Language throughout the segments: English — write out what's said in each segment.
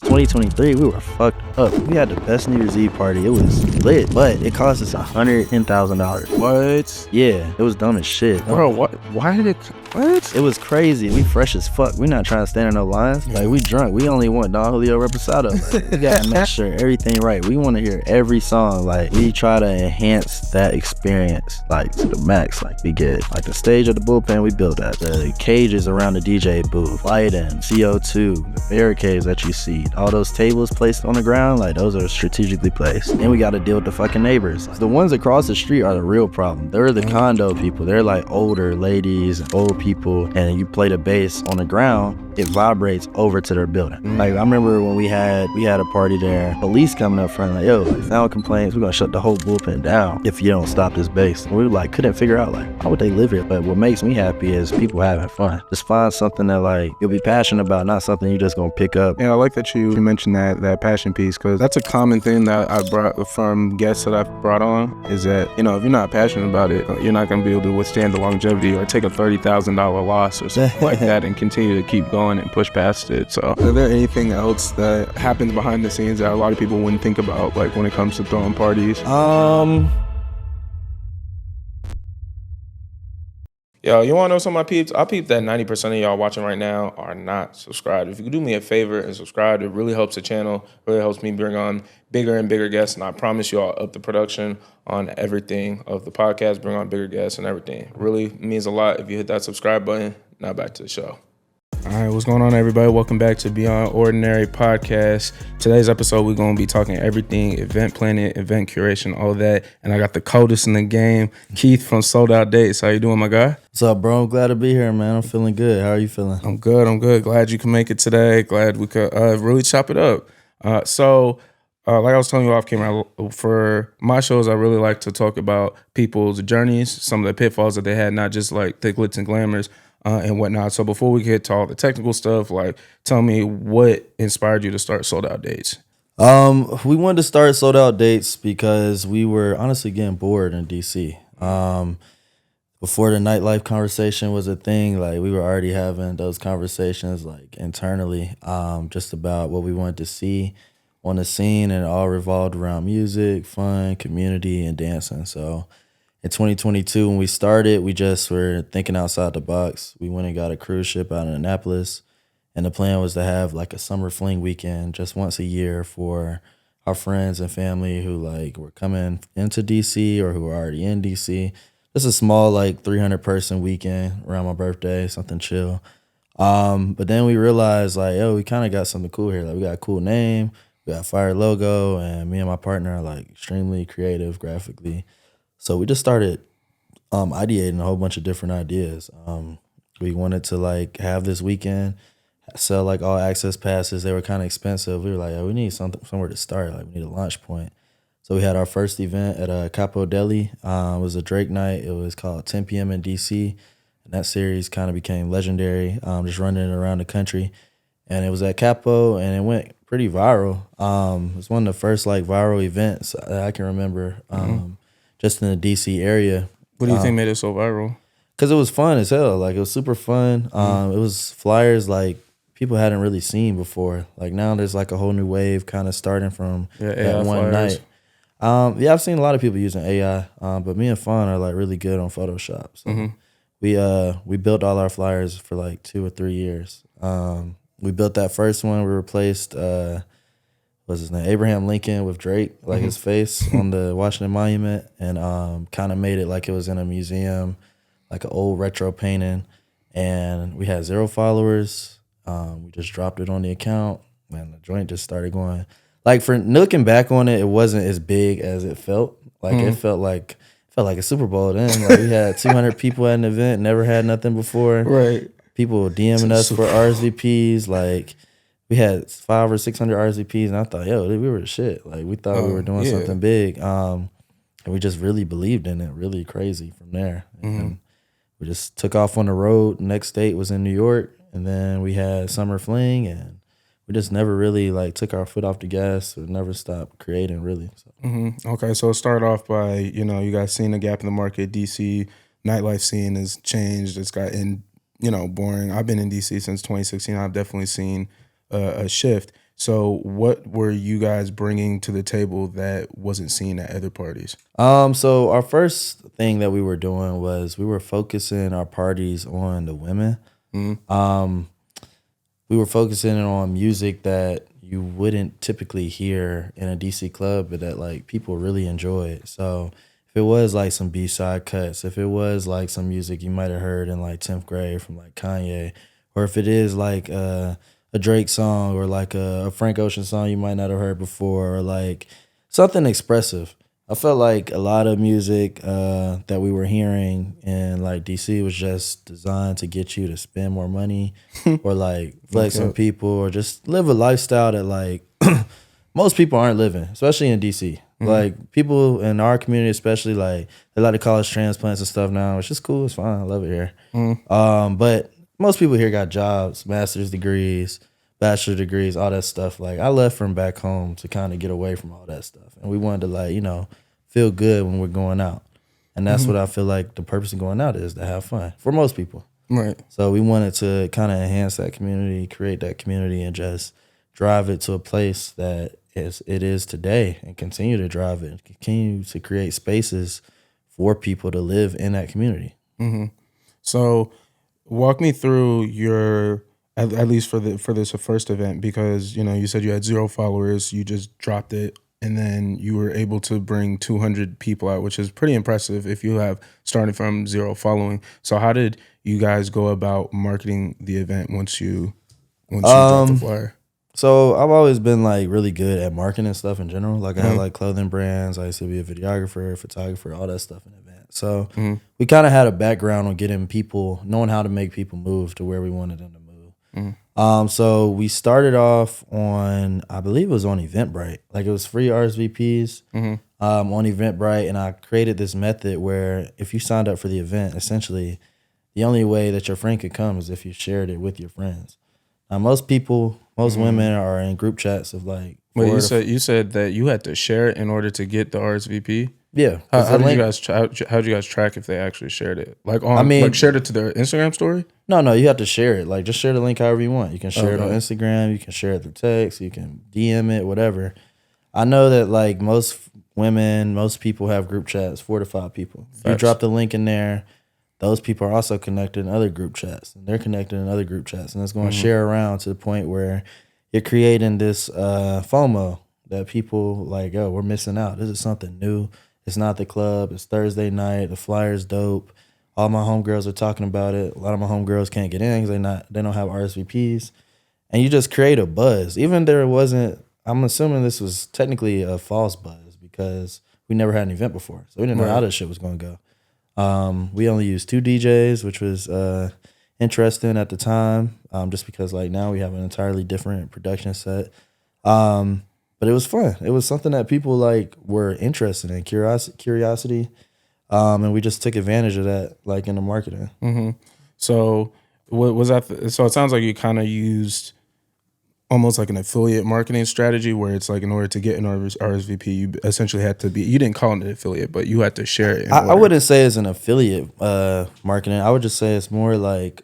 2023, we were fucked up. We had the best New Year's Eve party. It was lit, but it cost us $110,000. What? Yeah, it was dumb as shit. Bro, what? Why did it? What? It was crazy. We fresh as fuck. We not trying to stand in no lines. Like, we drunk. We only want Don Julio Reposado. Like, we gotta make sure everything right. We want to hear every song. Like, we try to enhance that experience, like, to the max. Like, we get, like, the stage of the bullpen, we built that. The cages around the DJ booth, lighting, CO2, the barricades that you see, all those tables placed on the ground, like, those are strategically placed. And we got to deal with the fucking neighbors. The ones across the street are the real problem. They're the condo people. They're like older ladies and old people, and you play the bass on the ground, it vibrates over to their building. Like, I remember when we had a party there, police coming up front, like, yo, like, sound complaints, we're gonna shut the whole bullpen down if you don't stop this bass. And we like couldn't figure out, like, how would they live here? But what makes me happy is people having fun. Just find something that, like, you'll be passionate about, not something you just gonna pick up. Yeah, I like that you mentioned that passion piece, because that's a common thing that I brought from guests that I've brought on, is that, you know, if you're not passionate about it, you're not gonna be able to withstand the longevity or take a $30,000 loss or something like that and continue to keep going and push past it. So, is there anything else that happens behind the scenes that a lot of people wouldn't think about, like when it comes to throwing parties? Yo, you want to know some of my peeps? I peep that 90% of y'all watching right now are not subscribed. If you could do me a favor and subscribe, it really helps the channel, really helps me bring on bigger and bigger guests, and I promise you I'll up the production on everything of the podcast, bring on bigger guests and everything. Really means a lot if you hit that subscribe button. Now back to the show. All right, what's going on, everybody? Welcome back to Beyond Ordinary Podcast. Today's episode, we're going to be talking everything event planning, event curation, all that. And I got the coldest in the game, Keith from Sold Out Dates. How you doing, my guy? What's up, bro? I'm glad to be here, man. I'm feeling good. How are you feeling? I'm good. Glad you can make it today. Glad we could really chop it up. So like I was telling you off camera, for my shows, I really like to talk about people's journeys, some of the pitfalls that they had, not just like the glitz and glamours and whatnot. So before we get to all the technical stuff, like, tell me what inspired you to start Sold Out Dates. We wanted to start Sold Out Dates because we were honestly getting bored in DC. Before the nightlife conversation was a thing, like, we were already having those conversations, like, internally, just about what we wanted to see on the scene, and it all revolved around music, fun, community, and dancing. So in 2022, when we started, we just were thinking outside the box. We went and got a cruise ship out in Annapolis, and the plan was to have, like, a summer fling weekend just once a year for our friends and family who, like, were coming into DC or who were already in DC. Just a small, like, 300-person weekend around my birthday, something chill. But then we realized, like, yo, we kind of got something cool here. Like, we got a cool name, we got a fire logo, and me and my partner are, like, extremely creative graphically. So we just started ideating a whole bunch of different ideas. We wanted to, like, have this weekend, sell, like, all access passes. They were kind of expensive. We were like, we need somewhere to start. Like, we need a launch point. So we had our first event at Capo Deli. It was a Drake night. It was called 10 p.m. in DC. And that series kind of became legendary, just running it around the country. And it was at Capo, and it went pretty viral. It was one of the first, like, viral events I can remember, just in the DC area. What do you think made it so viral? Because it was fun as hell. Like, it was super fun. It was flyers, like, people hadn't really seen before. Like, now there's, like, a whole new wave kind of starting from that one flyers. night. I've seen a lot of people using AI, but me and Fawn are, like, really good on Photoshop. So we built all our flyers for, like, 2 or 3 years. We built that first one. We replaced what's his name, Abraham Lincoln, with Drake, like, his face on the Washington Monument, and kind of made it like it was in a museum, like an old retro painting. And we had 0 followers. We just dropped it on the account, and the joint just started going. Like, for looking back on it, it wasn't as big as it felt. Like, it felt like a Super Bowl then. Like, we had 200 people at an event, never had nothing before. Right. People DMing us for RSVPs. Like, we had 500 or 600 RSVPs, and I thought, yo, we were the shit. Like, we thought we were doing something big. And we just really believed in it, really crazy from there. And we just took off on the road. Next date was in New York, and then we had Summer Fling, and we just never really, like, took our foot off the gas or never stopped creating, really. So. Okay, so it started off by, you know, you guys seeing a gap in the market. DC nightlife scene has changed. It's gotten, you know, boring. I've been in DC since 2016. I've definitely seen a shift. So what were you guys bringing to the table that wasn't seen at other parties? So our first thing that we were doing was we were focusing our parties on the women. Um, we were focusing on music that you wouldn't typically hear in a DC club, but that like people really enjoyed. So if it was like some B-side cuts, if it was like some music you might have heard in like 10th grade from like Kanye, or if it is like a Drake song or like a Frank Ocean song you might not have heard before, or like something expressive. I felt like a lot of music that we were hearing in like DC was just designed to get you to spend more money or like flex on people or just live a lifestyle that like most people aren't living, especially in DC. Like people in our community, especially like a lot of college transplants and stuff now, which is cool. It's fine. I love it here. But most people here got jobs, master's degrees, bachelor degrees, all that stuff. Like I left from back home to kind of get away from all that stuff. And we wanted to like, feel good when we're going out. And that's what I feel like the purpose of going out is, to have fun for most people. Right. So we wanted to kind of enhance that community, create that community, and just drive it to a place that it is today, and continue to drive it, continue to create spaces for people to live in that community. So walk me through your, at least for this first event, because you said you had 0 followers, you just dropped it, and then you were able to bring 200 people out, which is pretty impressive if you have started from 0 following. So how did you guys go about marketing the event once you dropped the flyer? So I've always been like really good at marketing stuff in general. Like I had like clothing brands. I used to be a videographer, photographer, all that stuff in advance. So we kind of had a background on getting people, knowing how to make people move to where we wanted them to move. So we started off on, I believe it was on Eventbrite. Like it was free RSVPs on Eventbrite. And I created this method where if you signed up for the event, essentially the only way that your friend could come is if you shared it with your friends. Now, most women are in group chats of like. Wait, you said that you had to share it in order to get the RSVP? Yeah. How'd you guys track if they actually shared it? Like like shared it to their Instagram story? No, you have to share it. Like just share the link however you want. You can share it on Instagram, you can share it through text, you can DM it, whatever. I know that like most women, most people have group chats, 4 to 5 people. You drop the link in there, those people are also connected in other group chats, and they're connected in other group chats, and it's going to share around to the point where you're creating this FOMO that people like, oh, we're missing out. This is something new. It's not the club. It's Thursday night. The flyer's dope. All my homegirls are talking about it. A lot of my homegirls can't get in because they don't have RSVPs. And you just create a buzz. Even there wasn't, I'm assuming this was technically a false buzz because we never had an event before. So we didn't know how this shit was going to go. We only used 2 DJs, which was interesting at the time, just because like now we have an entirely different production set. But it was fun. It was something that people like were interested in, curiosity. And we just took advantage of that, like in the marketing. So what was that? So it sounds like you kind of used almost like an affiliate marketing strategy where it's like in order to get an RSVP, you essentially had to be, you didn't call it an affiliate, but you had to share it. I wouldn't say it's an affiliate marketing. I would just say it's more like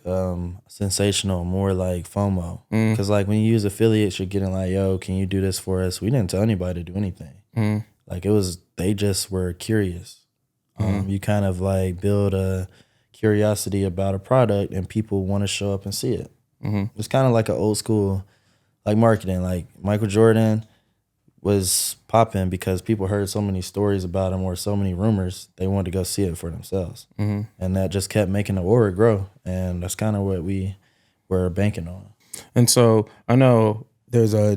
sensational, more like FOMO. Because like when you use affiliates, you're getting like, yo, can you do this for us? We didn't tell anybody to do anything. Like they just were curious. You kind of like build a curiosity about a product and people want to show up and see it. It's kind of like an old school like marketing. Like Michael Jordan was popping because people heard so many stories about him or so many rumors, they wanted to go see it for themselves. And that just kept making the aura grow. And that's kind of what we were banking on. And so I know there's I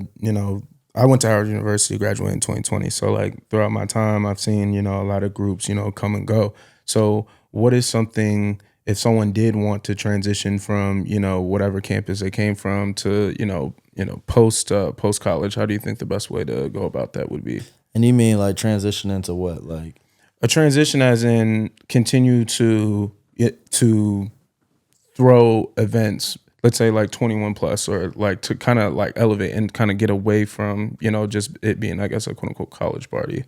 went to Howard University, graduated in 2020. So like throughout my time, I've seen, a lot of groups, come and go. So what is something, if someone did want to transition from, whatever campus they came from to, post college, how do you think the best way to go about that would be? And you mean like transition into what? Like a transition as in continue to throw events, let's say like 21 plus, or like to kind of like elevate and kind of get away from, just it being, I guess, a quote unquote college party.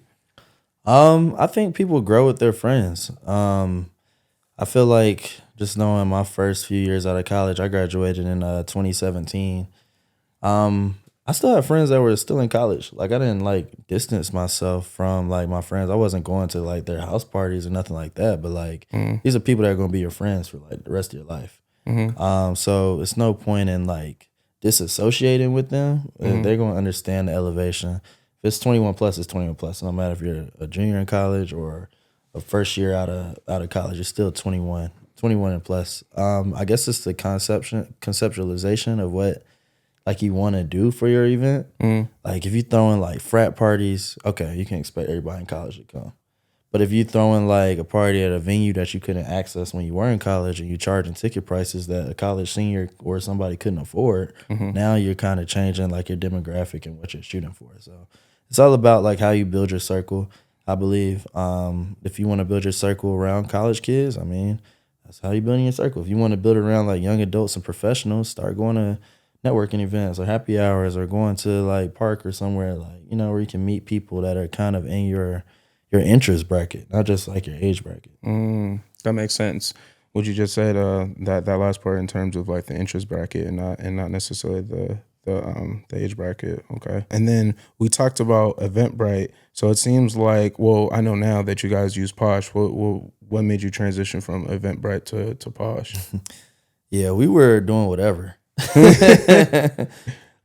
I think people grow with their friends. I feel like just knowing my first few years out of college, I graduated in 2017. I I still have friends that were still in college. Like I didn't like distance myself from like my friends. I wasn't going to like their house parties or nothing like that. But like these are people that are gonna be your friends for like the rest of your life. So it's no point in like disassociating with them. They're gonna understand the elevation. If it's 21 plus, it's 21 plus. No matter if you're a junior in college or a first year out of college, you're still 21, 21 and plus. I guess it's the conceptualization of what like you want to do for your event. Like if you throwing like frat parties, okay, you can expect everybody in college to come. But if you throwing like a party at a venue that you couldn't access when you were in college and you charging ticket prices that a college senior or somebody couldn't afford, now you're kind of changing like your demographic and what you're shooting for. So it's all about like how you build your circle, I believe. If you want to build your circle around college kids, I mean, that's how you building your circle. If you want to build it around like young adults and professionals, start going to networking events or happy hours or going to like park or somewhere like, you know, where you can meet people that are kind of in your interest bracket, not just like your age bracket. That makes sense. What you just said, that last part in terms of like the interest bracket and not necessarily the age bracket. Okay. And then we talked about Eventbrite. So it seems like, well, I know now that you guys use Posh. What made you transition from Eventbrite to Posh? Yeah, we were doing whatever.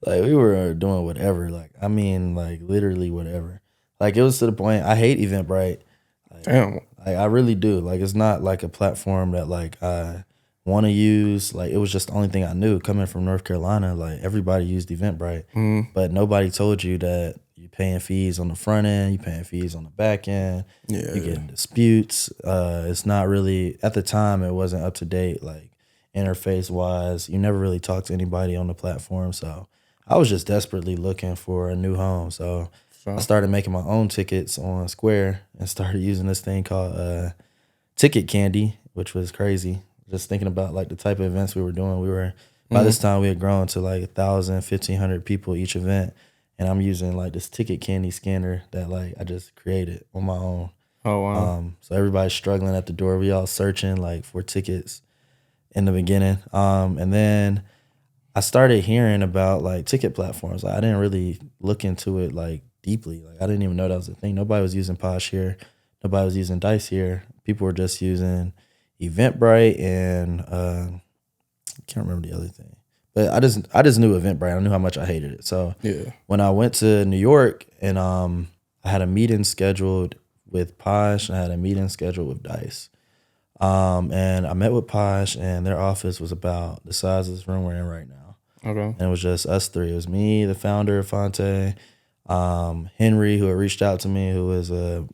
Like we were doing whatever. Like I mean, like literally whatever. Like it was to the point I hate Eventbrite. Like, Damn. Like I really do. Like it's not like a platform that like I want to use. Like it was just the only thing I knew coming from North Carolina. Like everybody used Eventbrite, but nobody told you that you're paying fees on the front end, you're paying fees on the back end. Yeah. You get disputes. It's not really at the time. It wasn't up to date. Like interface wise, you never really talked to anybody on the platform. So I was just desperately looking for a new home. So I started making my own tickets on Square and started using this thing called Ticket Candy, which was crazy. Just thinking about like the type of events we were doing. We were by this time we had grown to like 1,000, 1,500 people each event, and I'm using like this Ticket Candy scanner that like I just created on my own. Oh wow. So everybody's struggling at the door. We all searching like for tickets in the beginning, and then I started hearing about like ticket platforms. Like, I didn't really look into it like deeply. Like I didn't even know that was a thing. Nobody was using Posh here. Nobody was using Dice here. People were just using Eventbrite and I can't remember the other thing. But I just knew Eventbrite. I knew how much I hated it. So Yeah. when I went to New York and I had a meeting scheduled with Posh, and I had a meeting scheduled with Dice. And I met with Posh, and their office was about the size of this room we're in right now. Okay. And it was just us three. It was me, the founder, Fonte, Henry, who had reached out to me, who was a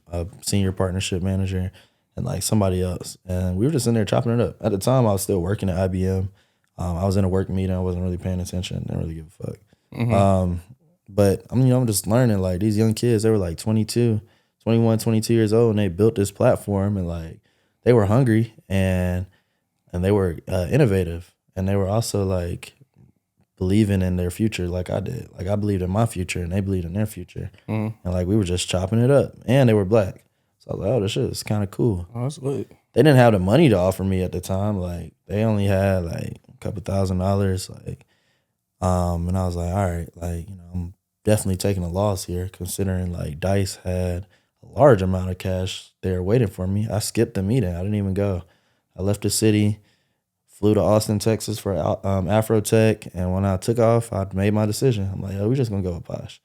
senior partnership manager, and like somebody else. And we were just in there chopping it up. At the time, I was still working at IBM. I was in a work meeting. I wasn't really paying attention. Didn't really give a fuck. But I'm just learning. Like these young kids, they were like 22, 21, 22 years old, and they built this platform, and like they were hungry and they were innovative, and they were also like believing in their future like I did. Like I believed in my future and they believed in their future. And like we were just chopping it up, and they were black. So I was like, oh, this shit is kind of cool. Oh, that's lit. They didn't have the money to offer me at the time. Like they only had like a couple $1,000. Like, and I was like, all right, like, you know, I'm definitely taking a loss here considering like Dice had a large amount of cash there waiting for me. I skipped the meeting. I didn't even go. I left the city, flew to Austin, Texas for Afrotech, and when I took off, I made my decision. I'm like, oh, we're just gonna go with Posh.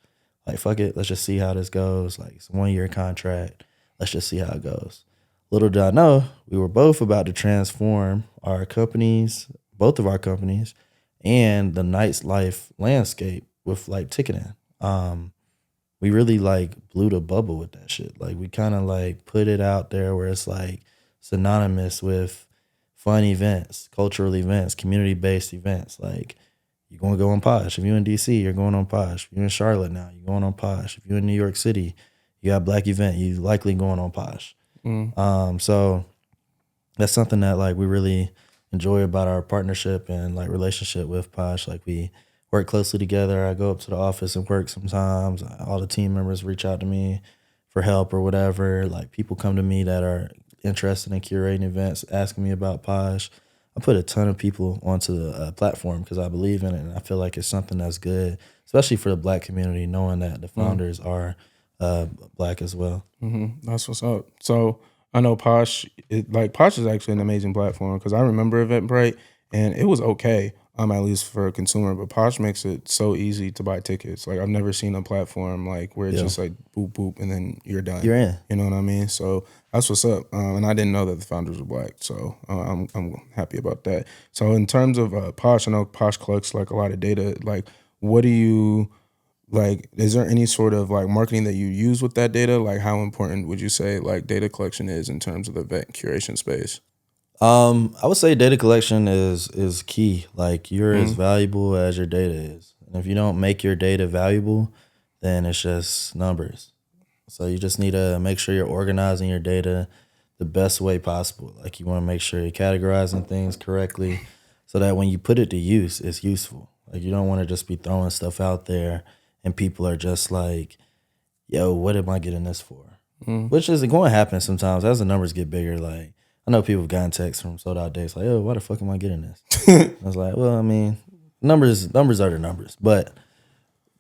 Like, fuck it, let's just see how this goes. Like, it's a 1-year contract. Let's just see how it goes. Little did I know, we were both about to transform our companies, both of our companies, and the nightlife landscape with like ticketing. We really like blew the bubble with that shit. Like we kind of like put it out there where it's like synonymous with fun events, cultural events, community-based events. Like you're going to go on Posh. If you're in DC, you're going on Posh. If you're in Charlotte now, you're going on Posh. If you're in New York City, you got a black event, you likely going on Posh. So that's something that like we really enjoy about our partnership and like relationship with Posh. Like we work closely together. I go up to the office and work sometimes. All the team members reach out to me for help or whatever. Like people come to me that are interested in curating events, asking me about Posh. I put a ton of people onto the platform because I believe in it, and I feel like it's something that's good, especially for the Black community, knowing that the founders are Black as well. That's what's up. So I know Posh, Posh is actually an amazing platform because I remember Eventbrite and it was okay, at least for a consumer. But Posh makes it so easy to buy tickets. Like I've never seen a platform like where it's just like boop boop and then you're done. You're in. You know what I mean? So that's what's up. And I didn't know that the founders were Black, so I'm happy about that. So in terms of Posh, I know Posh collects like a lot of data. Like, what do you like? Is there any sort of like marketing that you use with that data? Like, how important would you say like data collection is in terms of the event curation space? I would say data collection is key. Like you're as valuable as your data is. And if you don't make your data valuable, then it's just numbers. So you just need to make sure you're organizing your data the best way possible. Like you want to make sure you're categorizing things correctly so that when you put it to use, it's useful. Like you don't want to just be throwing stuff out there and people are just like, yo, what am I getting this for? Which is going to happen sometimes as the numbers get bigger. Like I know people have gotten texts from sold out days like, oh, why the fuck am I getting this? I was like, well, I mean, numbers are the numbers, but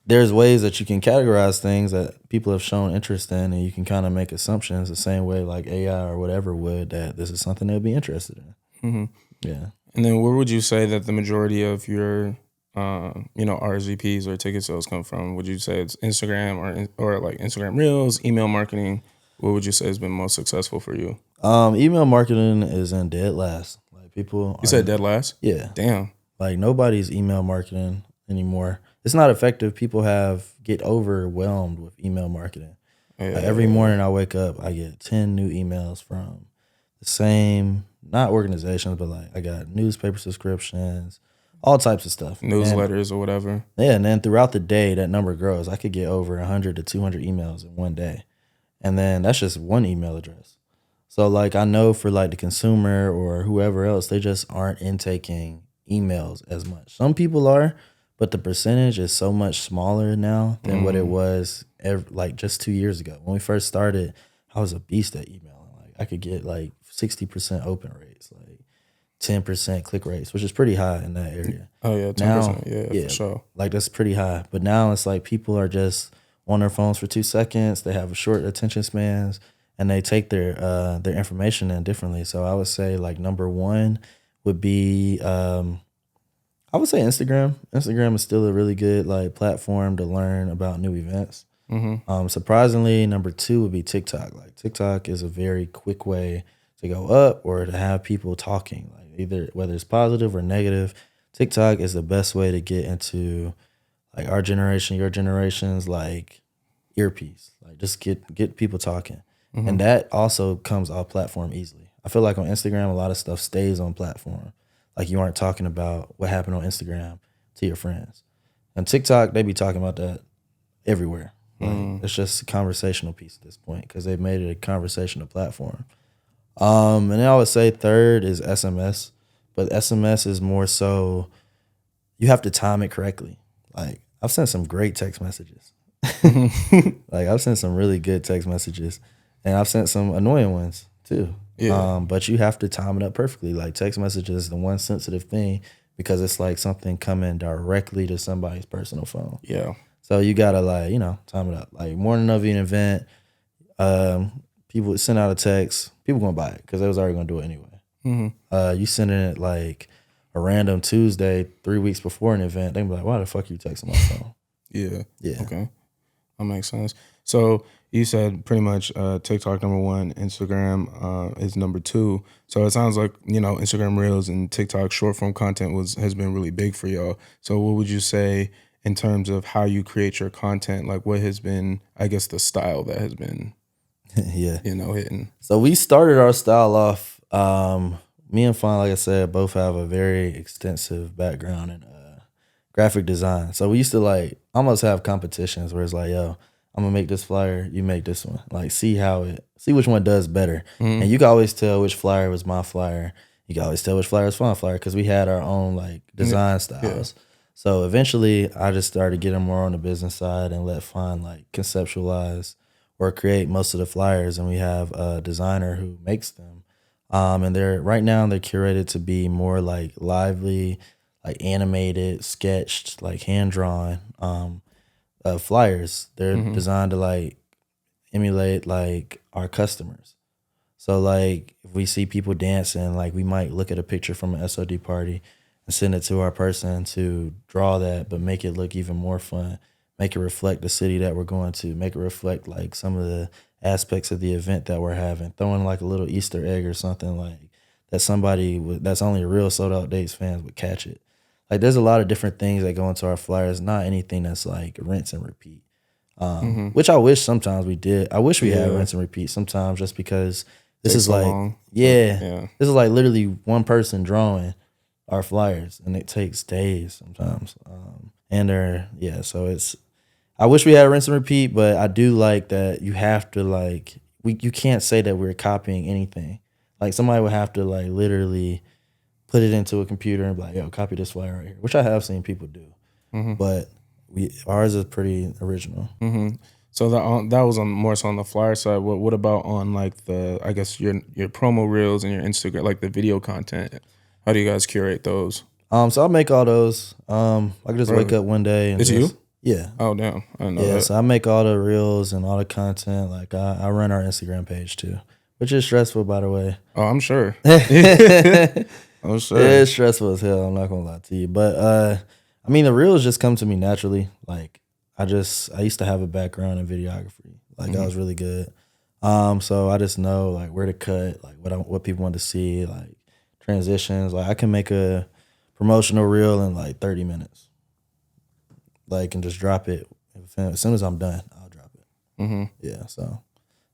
there's ways that you can categorize things that people have shown interest in, and you can kind of make assumptions the same way like AI or whatever would, that this is something they'll be interested in. Yeah. And then where would you say that the majority of your RSVPs or ticket sales come from? Would you say it's Instagram or like Instagram Reels, email marketing? What would you say has been most successful for you? Email marketing is in dead last. Like people, You said dead last? Yeah. Damn. Like nobody's email marketing anymore. It's not effective. People get overwhelmed with email marketing. Yeah. Like every morning I wake up, I get 10 new emails from the same, not organizations, but like I got newspaper subscriptions, all types of stuff. Newsletters or whatever. Yeah, and then throughout the day, that number grows. I could get over 100 to 200 emails in one day. And then that's just one email address. So like I know for like the consumer or whoever else, they just aren't intaking emails as much. Some people are, but the percentage is so much smaller now than what it was like just 2 years ago. When we first started, I was a beast at emailing. Like I could get like 60% open rates, like 10% click rates, which is pretty high in that area. Oh yeah, 10%. Now, yeah, for sure. Like that's pretty high. But now it's like people are just on their phones for 2 seconds. They have short attention spans, and they take their information in differently. So I would say like number one would be I would say Instagram. Instagram is still a really good like platform to learn about new events. Surprisingly, number two would be TikTok. Like TikTok is a very quick way to go up or to have people talking, like either whether it's positive or negative. TikTok is the best way to get into like our generation, your generation's like earpiece. Like just get people talking. And that also comes off platform easily. I feel like on Instagram, a lot of stuff stays on platform. Like you aren't talking about what happened on Instagram to your friends. And TikTok, they be talking about that everywhere. Like, it's just a conversational piece at this point because they've made it a conversational platform. And then I would say third is SMS. But SMS is more so you have to time it correctly. Like I've sent some great text messages. Like I've sent some really good text messages. And I've sent some annoying ones too. Yeah. But you have to time it up perfectly. Like text messages is the one sensitive thing because it's like something coming directly to somebody's personal phone. Yeah. So you gotta like, time it up. Like morning of an event, people send out a text, people gonna buy it because they was already gonna do it anyway. You sending it like a random Tuesday 3 weeks before an event, they can be like, why the fuck are you texting my phone? Yeah. Yeah. Okay. That makes sense. So you said pretty much TikTok number one, Instagram is number two. So it sounds like, Instagram Reels and TikTok short form content has been really big for y'all. So what would you say in terms of how you create your content? Like what has been, I guess, the style that has been, hitting? So we started our style off, me and Fawn, like I said, both have a very extensive background in graphic design. So we used to like almost have competitions where it's like, yo, I'm gonna make this flyer, you make this one. Like see which one does better. And you can always tell which flyer was my flyer. You can always tell which flyer was Fawn's flyer because we had our own like design styles. Yeah. So eventually I just started getting more on the business side and let Fawn like conceptualize or create most of the flyers. And we have a designer who makes them. And right now they're curated to be more like lively, like animated, sketched, like hand drawn flyers. They're designed to like emulate like our customers. So like if we see people dancing, like we might look at a picture from an SOD party and send it to our person to draw that, but make it look even more fun. Make it reflect the city that we're going to. Make it reflect like some of the aspects of the event that we're having. Throwing like a little Easter egg or something like that. That's only real Sold Out Dates fans would catch it. Like there's a lot of different things that go into our flyers. Not anything that's like rinse and repeat. Which I wish sometimes we did. I wish we had rinse and repeat sometimes, just because this is like long. this is like literally one person drawing our flyers, and it takes days sometimes. So I wish we had rinse and repeat, but I do like that you have to like you can't say that we're copying anything. Like somebody would have to like literally put it into a computer and be like, yo, copy this flyer right here, which I have seen people do. But ours is pretty original. So that was more so on the flyer side. What about on like the, I guess your promo reels and your Instagram, like the video content? How do you guys curate those? So I'll make all those. I can just wake up one day and it's you? Yeah. Oh damn, I didn't know that. So I make all the reels and all the content. Like I run our Instagram page too, which is stressful, by the way. Oh, I'm sure. I'm sure. It's stressful as hell. I'm not gonna lie to you, but I mean the reels just come to me naturally. Like I used to have a background in videography. Like I was really good. So I just know like where to cut, like what people want to see, like transitions. Like I can make a promotional reel in like 30 minutes. Like and just drop it. As soon as I'm done, I'll drop it. Yeah, so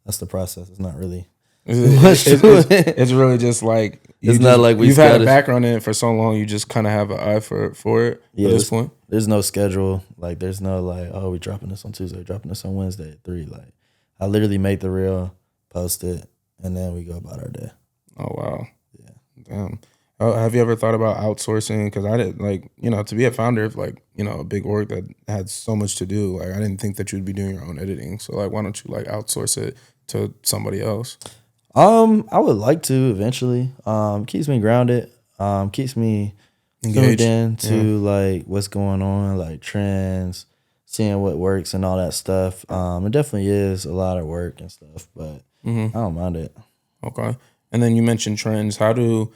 that's the process. It's not really it's really just like you've had a background in it for so long. You just kind of have an eye for it at this point. There's no schedule. Like there's no like, oh, we're dropping this on Tuesday, dropping this on Wednesday at 3. Like I literally make the reel, post it, and then we go about our day. Oh wow. Yeah. Damn. Have you ever thought about outsourcing? Because I did, like, to be a founder of like, a big org that had so much to do. Like I didn't think that you'd be doing your own editing. So like, why don't you like outsource it to somebody else? I would like to eventually. Keeps me grounded. Keeps me tuned in to like what's going on, like trends, seeing what works and all that stuff. It definitely is a lot of work and stuff, but I don't mind it. Okay. And then you mentioned trends. How do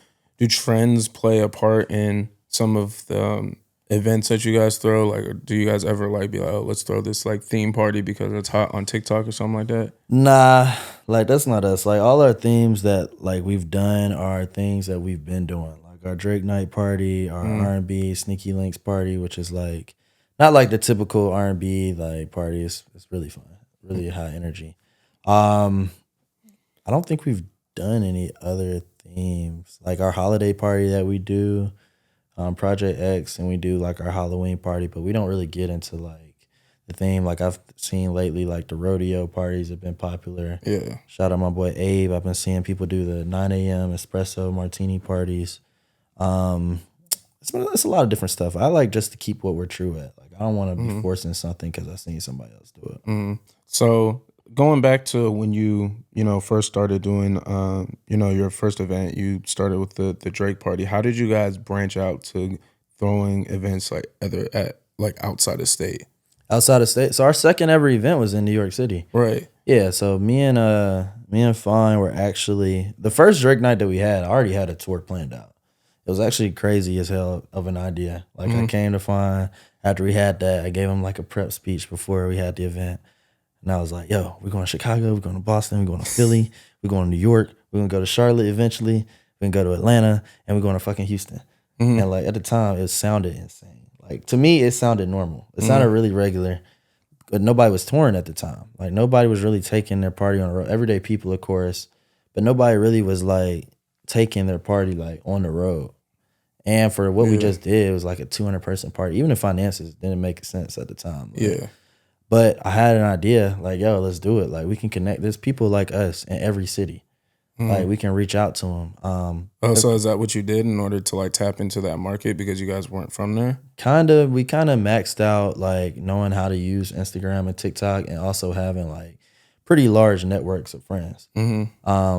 trends play a part in some of the events that you guys throw? Like, or do you guys ever like be like, oh, let's throw this like theme party because it's hot on TikTok or something like that? Nah, like that's not us. Like all our themes that like we've done are things that we've been doing. Like our Drake night party, our R&B Sneaky Links party, which is like not like the typical R&B like party. It's really fun, really high energy. I don't think we've done any other themes. Like our holiday party that we do, Project X, and we do like our Halloween party, but we don't really get into like the theme. Like I've seen lately, like the rodeo parties have been popular. Yeah. Shout out my boy Abe. I've been seeing people do the 9 a.m. espresso martini parties. It's a lot of different stuff. I like just to keep what we're true at. Like I don't want to be forcing something because I've seen somebody else do it. So going back to when you first started doing your first event, you started with the Drake party. How did you guys branch out to throwing events like outside of state? Outside of state. So our second ever event was in New York City. Right. Yeah. So me and Fine were actually the first Drake night that we had. I already had a tour planned out. It was actually crazy as hell of an idea. Like I came to Fine after we had that. I gave him like a prep speech before we had the event. And I was like, yo, we're going to Chicago, we're going to Boston, we're going to Philly, we're going to New York, we're going to go to Charlotte eventually, we're going to go to Atlanta, and we're going to fucking Houston. And like at the time, it sounded insane. Like to me, it sounded normal. It sounded really regular, but nobody was touring at the time. Like nobody was really taking their party on the road. Everyday people, of course, but nobody really was like taking their party like on the road. And for what we just did, it was like a 200-person party. Even the finances didn't make sense at the time. Like, but I had an idea, like, yo, let's do it. Like, we can connect. There's people like us in every city. Like, we can reach out to them. So is that what you did in order to, like, tap into that market because you guys weren't from there? We kind of maxed out, like, knowing how to use Instagram and TikTok and also having, like, pretty large networks of friends.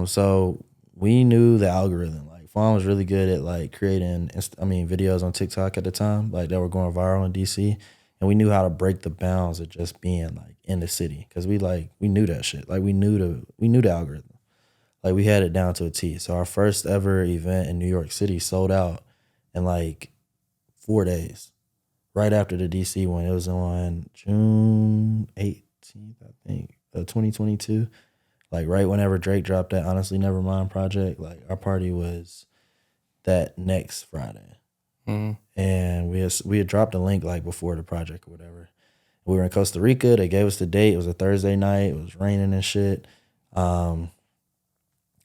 So we knew the algorithm. Like Fawn was really good at like creating, videos on TikTok at the time, like that were going viral in DC, and we knew how to break the bounds of just being like in the city because we knew that shit. Like we knew the algorithm. Like we had it down to a T. So our first ever event in New York City sold out in like 4 days, right after the DC one. It was on June 18th, I think, 2022. Like right whenever Drake dropped that Honestly Nevermind project, like our party was that next Friday. And we had dropped a link like before the project or whatever. We were in Costa Rica. They gave us the date. It was a Thursday night. It was raining and shit.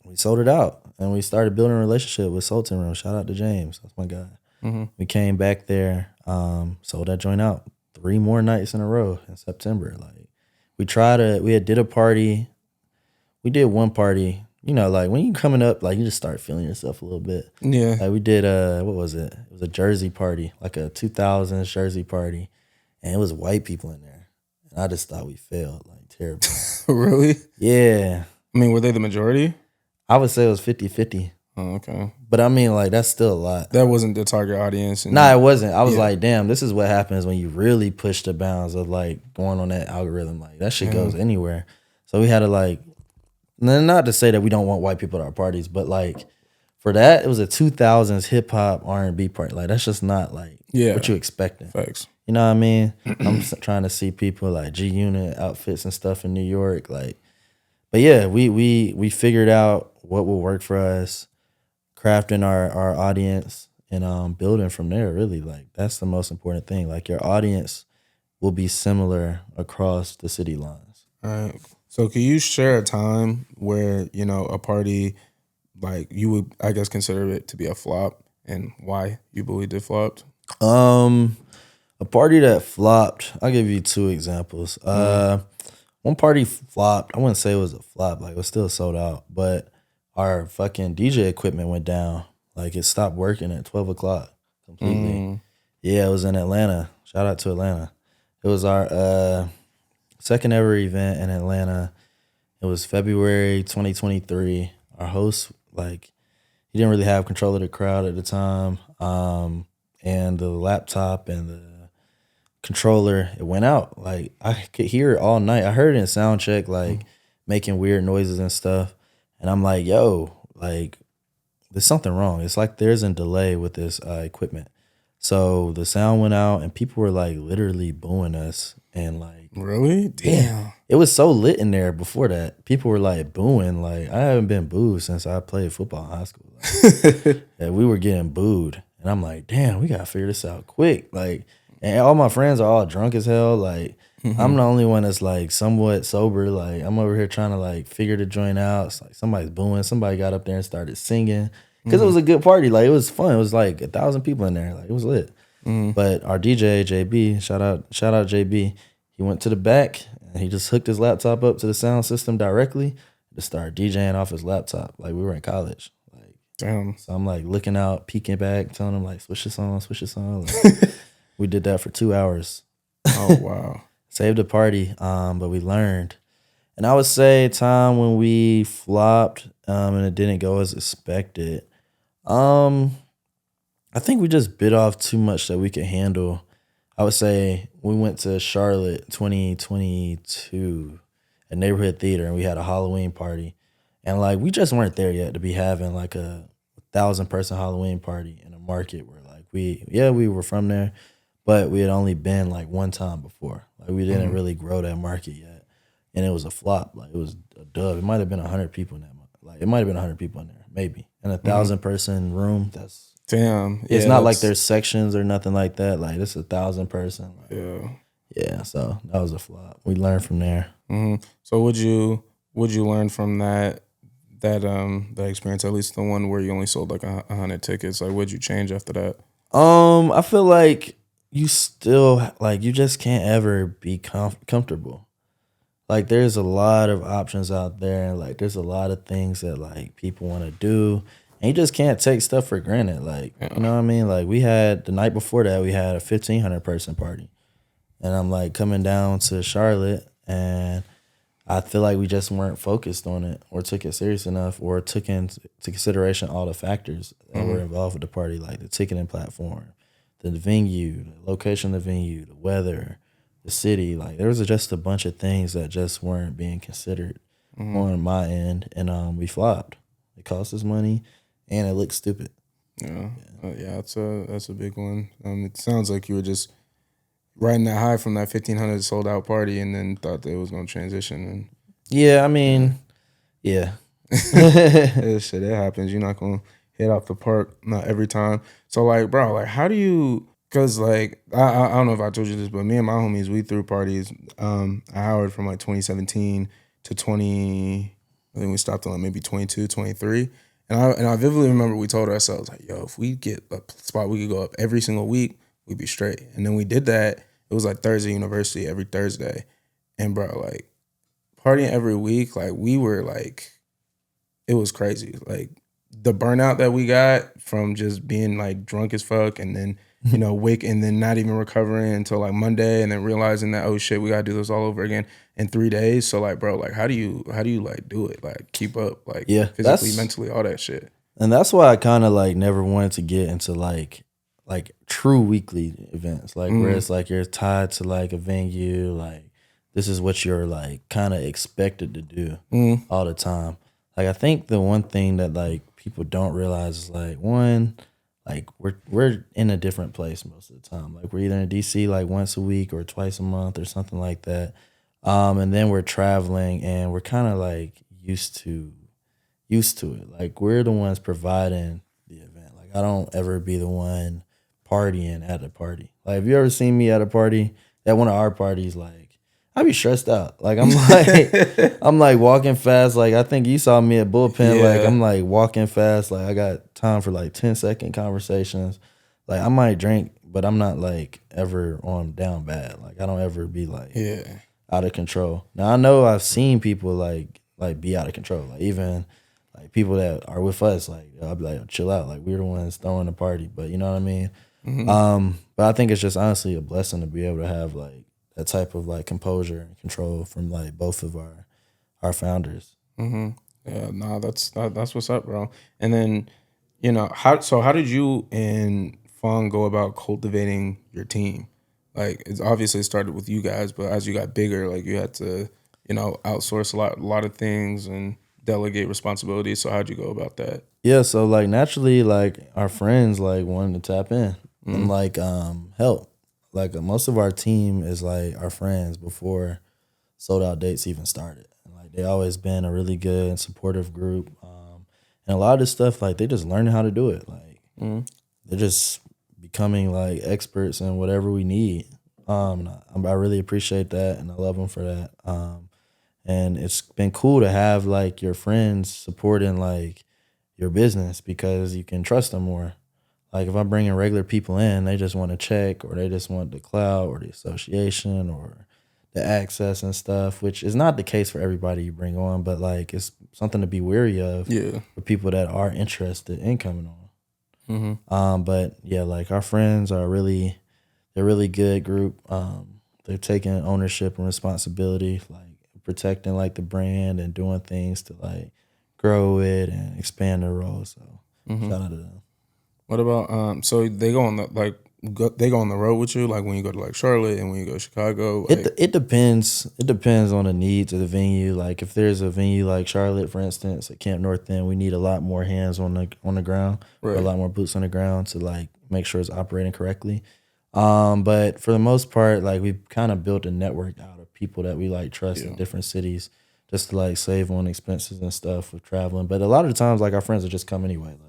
We sold it out and we started building a relationship with Sultan Room. Shout out to James. That's my guy. We came back there, sold that joint out 3 more nights in a row in September. Like we did a party. We did one party, you know, like when you coming up, like you just start feeling yourself a little bit. Yeah. Like we did what was it? It was a Jersey party, like a 2000s Jersey party. And it was white people in there. And I just thought we failed, like terrible. Really? Yeah. I mean, were they the majority? I would say it was 50-50. Oh, okay. But I mean, like, that's still a lot. That wasn't the target audience. Nah, it wasn't. I was like, damn, this is what happens when you really push the bounds of, like, going on that algorithm. Like, that shit goes anywhere. So we had to, like, not to say that we don't want white people at our parties, but, like, for that, it was a 2000s hip-hop R&B party. Like, that's just not, like, what you expecting. Facts. You know what I mean? I'm trying to see people, like, G-Unit outfits and stuff in New York, like. But yeah, we figured out what will work for us, crafting our audience, and building from there. Really, like that's the most important thing. Like your audience will be similar across the city lines. All right. So, can you share a time where a party, like you would, I guess, consider it to be a flop, and why you believed it flopped? A party that flopped. I'll give you 2 examples. One party flopped. I wouldn't say it was a flop. Like, it was still sold out. But our fucking DJ equipment went down. Like, it stopped working at 12 o'clock completely. Yeah, it was in Atlanta. Shout out to Atlanta. It was our second ever event in Atlanta. It was February 2023. Our host, like, he didn't really have control of the crowd at the time. And the laptop and the controller, it went out. Like I could hear it all night. I heard it in sound check, like making weird noises and stuff. And I'm like, yo, like there's something wrong. It's like there's a delay with this equipment. So the sound went out and people were like literally booing us and like really? Damn. It was so lit in there before that. People were like booing. Like I haven't been booed since I played football in high school. Like, yeah, we were getting booed. And I'm like, damn, we gotta figure this out quick. Like, and all my friends are all drunk as hell. Like, I'm the only one that's like somewhat sober. Like, I'm over here trying to like figure the joint out. It's like somebody's booing. Somebody got up there and started singing because it was a good party. Like, it was fun. It was like 1,000 people in there. Like, it was lit. But our DJ JB, shout out JB. He went to the back and he just hooked his laptop up to the sound system directly to start DJing off his laptop. Like we were in college. Like, damn. So I'm like looking out, peeking back, telling him like switch this on. Like, we did that for 2 hours. Oh wow. Saved the party, but we learned. And I would say a time when we flopped and it didn't go as expected. I think we just bit off too much that we could handle. I would say we went to Charlotte 2022 at Neighborhood Theater and we had a Halloween party. And like we just weren't there yet to be having like a 1,000-person Halloween party in a market where like we were from there, but we had only been like one time before. Like we didn't really grow that market yet. And it was a flop. Like it was a dub. It might have been 100 people in that. Like it might have been 100 people in there, maybe. In a 1,000-person room, that's damn. It's not like there's sections or nothing like that. Like it's 1,000-person. Like, yeah. So that was a flop. We learned from there. So would you learn from that experience, at least the one where you only sold like 100 tickets? Like, what'd you change after that? I feel like you still like you just can't ever be comfortable. Like there's a lot of options out there, and like there's a lot of things that like people want to do, and you just can't take stuff for granted. Like you know what I mean? Like we had the night before that, we had a 1,500-person party, and I'm like coming down to Charlotte, and I feel like we just weren't focused on it or took it serious enough or took into consideration all the factors that were involved with the party, like the ticketing platform, the venue, the location of the venue, the weather, the city. Like there was just a bunch of things that just weren't being considered on my end, and we flopped. It cost us money, and it looked stupid. Yeah, that's a big one. It sounds like you were just riding that high from that 1,500 sold out party, and then thought that it was gonna transition. And Yeah, I mean, yeah. shit, it happens. You're not gonna hit out the park not every time. So like, bro, like, how do you? Cause like, I don't know if I told you this, but me and my homies, we threw parties at Howard from like 2017 to 20. I think we stopped on like maybe 22, 23. And I vividly remember we told ourselves, like, yo, if we get a spot we could go up every single week, we'd be straight. And then we did that. It was like Thursday University every Thursday. And bro, like, partying every week, like, we were like, it was crazy. Like, the burnout that we got from just being like drunk as fuck and then, you know, wake and then not even recovering until like Monday and then realizing that, oh shit, we gotta do this all over again in 3 days. So like, bro, like how do you like do it? Like keep up, like physically, mentally, all that shit. And that's why I kind of like never wanted to get into like true weekly events, like where it's like you're tied to like a venue, like this is what you're like kind of expected to do all the time. Like I think the one thing that like people don't realize is like one, like we're in a different place most of the time. Like we're either in DC like once a week or twice a month or something like that. And then we're traveling and we're kind of like used to it. Like we're the ones providing the event. Like I don't ever be the one partying at a party. Like have you ever seen me at a party, at one of our parties, like I be stressed out. Like I'm like walking fast. Like I think you saw me at Bullpen. Yeah. Like I'm like walking fast. Like I got time for like 10-second conversations. Like I might drink, but I'm not like ever on down bad. Like I don't ever be like out of control. Now I know I've seen people like be out of control. Like even like people that are with us. Like I'll be like chill out. Like we're the ones throwing the party. But you know what I mean. But I think it's just honestly a blessing to be able to have like that type of like composure and control from like both of our founders. Yeah, no, that's what's up, bro. And then, you know, how did you and Fong go about cultivating your team? Like it's obviously started with you guys, but as you got bigger, like you had to, you know, outsource a lot of things and delegate responsibilities. So how'd you go about that? Yeah, so like naturally, like our friends like wanted to tap in and like help. Like most of our team is like our friends before Sold Out Dates even started. And like they always been a really good and supportive group. And a lot of this stuff, like they just learning how to do it. Like they're just becoming like experts in whatever we need. And I really appreciate that and I love them for that. And it's been cool to have like your friends supporting like your business because you can trust them more. Like if I'm bringing regular people in, they just want to check or they just want the clout or the association or the access and stuff, which is not the case for everybody you bring on, but like it's something to be wary of for people that are interested in coming on. But yeah, like our friends are they're a really good group. They're taking ownership and responsibility, like protecting like the brand and doing things to like grow it and expand their role. So shout out to them. What about so they go on they go on the road with you, like when you go to like Charlotte and when you go to Chicago? Like... It depends. It depends on the needs of the venue. Like if there's a venue like Charlotte, for instance, at Camp North End, we need a lot more hands on the ground, or a lot more boots on the ground to like make sure it's operating correctly. But for the most part, like we've kind of built a network out of people that we like trust in different cities, just to like save on expenses and stuff with traveling. But a lot of the times, like our friends will just come anyway. Like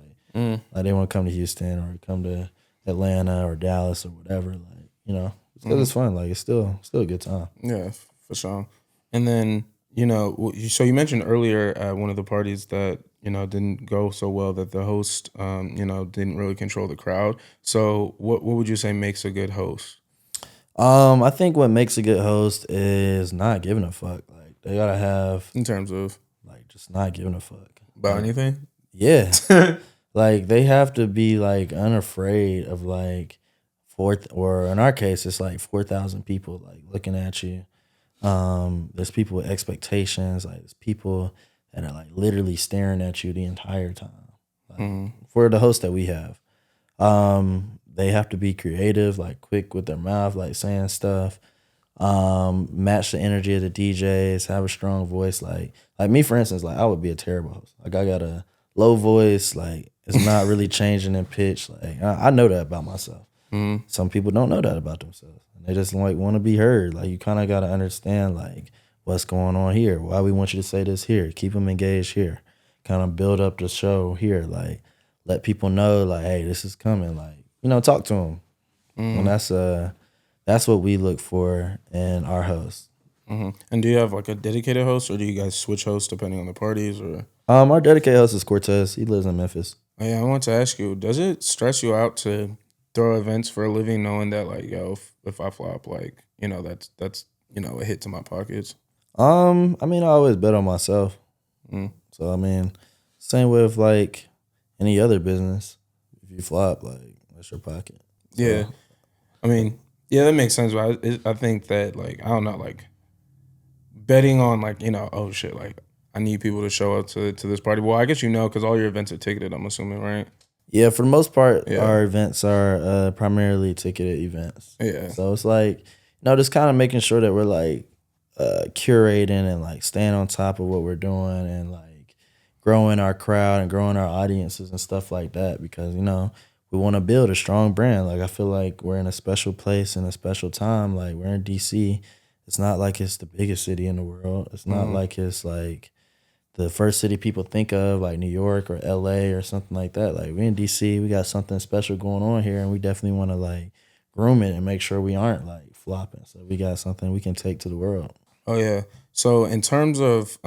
they want to come to Houston or come to Atlanta or Dallas or whatever. Like, you know, it's because it's fun. Like it's still a good time. Yeah, for sure. And then, you know, so you mentioned earlier at one of the parties that, you know, didn't go so well, that the host, you know, didn't really control the crowd. So what would you say makes a good host? I think what makes a good host is not giving a fuck. Like they gotta have, in terms of like, just not giving a fuck about anything. Yeah. Like they have to be like unafraid of like or in our case it's like 4,000 people like looking at you. There's people with expectations. Like there's people that are like literally staring at you the entire time. Like, for the host that we have, they have to be creative, like quick with their mouth, like saying stuff. Match the energy of the DJs, have a strong voice. Like me, for instance, like I would be a terrible host. Like I got a low voice, like it's not really changing in pitch. Like I know that about myself. Some people don't know that about themselves. And they just like want to be heard. Like you kind of got to understand like what's going on here. Why we want you to say this here. Keep them engaged here. Kind of build up the show here. Like let people know like, hey, this is coming. Like, talk to them. And that's what we look for in our hosts. And do you have like a dedicated host, or do you guys switch hosts depending on the parties? Or Our dedicated host is Cortez. He lives in Memphis. oh, yeah, I want to ask you, does it stress you out to throw events for a living, knowing that like, yo, if I flop, like, that's a hit to my pockets? I mean, I always bet on myself. So I mean, same with like any other business. If you flop, like that's your pocket. So, Yeah, I mean, yeah, that makes sense. But I think that like, I don't know, like betting on like, oh shit, like I need people to show up to this party. Well, I guess because all your events are ticketed, I'm assuming, right? Yeah, for the most part, Yeah. our events are primarily ticketed events. Yeah. So it's like, just kind of making sure that we're like curating and like staying on top of what we're doing and like growing our crowd and growing our audiences and stuff like that because, we want to build a strong brand. Like I feel like we're in a special place and a special time. Like we're in DC. It's not like it's the biggest city in the world. It's not like it's like the first city people think of, like New York or LA or something like that. Like we're in DC, we got something special going on here, and we definitely want to like groom it and make sure we aren't like flopping. So we got something we can take to the world. Oh yeah. So in terms of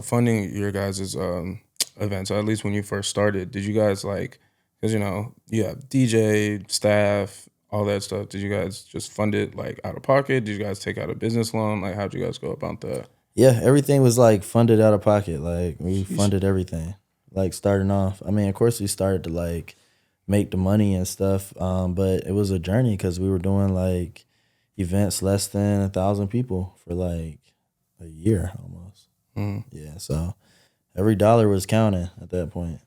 funding your guys' events, or at least when you first started, did you guys like, because you have DJ staff, all that stuff. Did you guys just fund it like out of pocket? Did you guys take out a business loan? Like how'd you guys go about that? Yeah, everything was like funded out of pocket. Like we funded everything. Like starting off, I mean, of course we started to like make the money and stuff, but it was a journey because we were doing like events less than 1,000 people for like a year almost. Yeah, so every dollar was counting at that point.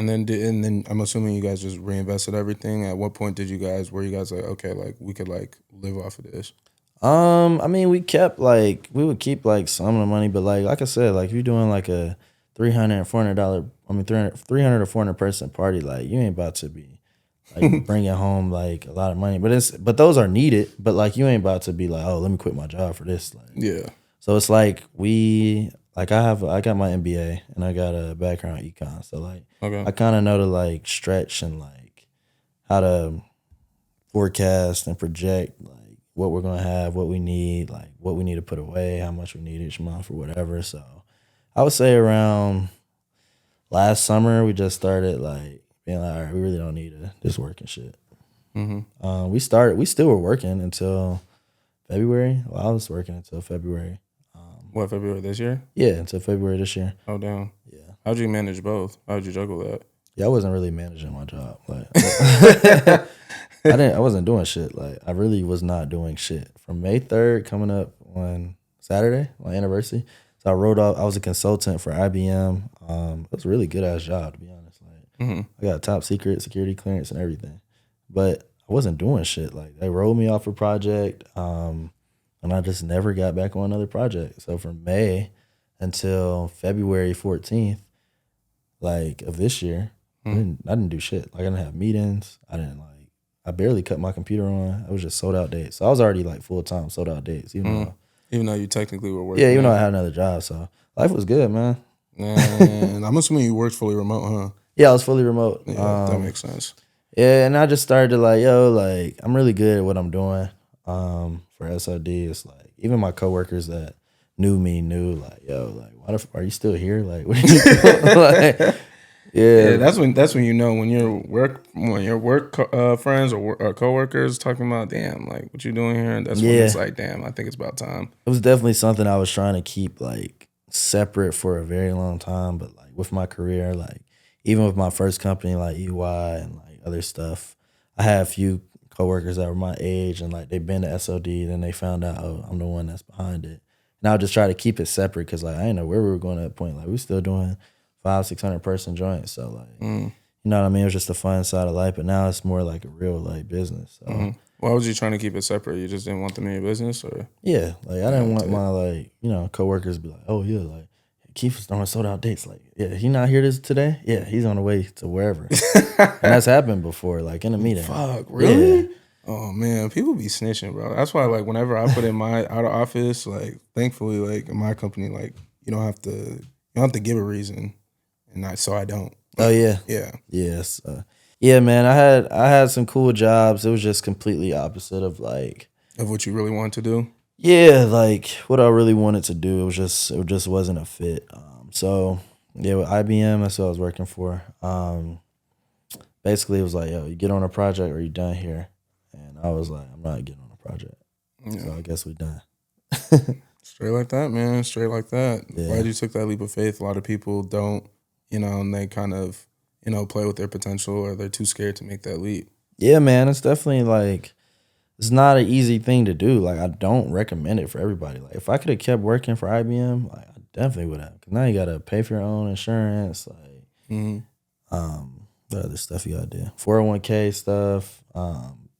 And then I'm assuming you guys just reinvested everything. At what point were you guys like, okay, like we could like live off of this? I mean, we would keep like some of the money, but like I said, like if you're doing like a $300 $400, I mean 300 or 400 person party, like you ain't about to be like bringing home like a lot of money. But those are needed. But like you ain't about to be like, oh, let me quit my job for this. Like, yeah. So it's like I got my MBA and I got a background in econ. So like I kind of know to like stretch and like how to forecast and project like what we're gonna have, what we need, like what we need to put away, how much we need each month or whatever. So I would say around last summer we just started like being like, all right, we really don't need this working shit. We still were working until February. Well, I was working until February. What, February this year? Yeah, until February this year. Oh damn. Yeah. How'd you manage both? How'd you juggle that? Yeah, I wasn't really managing my job. Like I wasn't doing shit. Like I really was not doing shit. From May 3rd coming up on Saturday, my anniversary. So I wrote off. I was a consultant for IBM. It was a really good ass job to be honest. Like I got a top secret security clearance and everything, but I wasn't doing shit. Like they rolled me off a project, and I just never got back on another project. So from May until February 14th, like of this year, I didn't do shit. Like I didn't have meetings. I barely cut my computer on. I was just sold out dates. So I was already like full time sold out dates, even though you technically were working. Yeah, even though I had another job. So life was good, man. And I'm assuming you worked fully remote, huh? Yeah, I was fully remote. Yeah, that makes sense. Yeah, and I just started to like, like I'm really good at what I'm doing. For SOD, it's like even my coworkers that knew like, like why are you still here? Like, what are you doing? Like, yeah, that's when you know when your work friends or coworkers talking about, damn, like what you doing here, and that's when it's like, damn, I think it's about time. It was definitely something I was trying to keep like separate for a very long time, but like with my career, like even with my first company like EY and like other stuff, I had a few coworkers that were my age and like they've been to SOD, then they found out, oh, I'm the one that's behind it. And I would just try to keep it separate because like I didn't know where we were going at that point. Like we still doing 500-600 person joints. So like you know what I mean? It was just a fun side of life, but now it's more like a real like business. So Why was you trying to keep it separate? You just didn't want them in your business, or? yeah, like I didn't want my like, you know, coworkers to be like, oh yeah, like Keith was throwing sold out dates. Like, yeah, he not here today? Yeah, he's on the way to wherever. And that's happened before, like in a meeting. Fuck, really? Yeah. Oh man, people be snitching, bro. That's why, like, whenever I put in my out of office, like, thankfully, like in my company, like, you don't have to give a reason, and so I don't. Oh yeah. Yeah. Yes. Yeah, man. I had some cool jobs. It was just completely opposite of like Of what you really want to do. yeah, like what I really wanted to do. It just wasn't a fit. So yeah, with IBM, that's what I was working for. Basically, it was like, yo, you get on a project or you done here. And I was like, I'm not getting on a project. Yeah. So I guess we done. Straight like that, man. Straight like that. Yeah. Glad you took that leap of faith. A lot of people don't, you know, and they kind of, you know, play with their potential or they're too scared to make that leap. Yeah, man. It's definitely like, it's not an easy thing to do. Like, I don't recommend it for everybody. Like, if I could have kept working for IBM, like, I definitely would have. Because now you got to pay for your own insurance. Like, what other stuff you got to do? 401k stuff,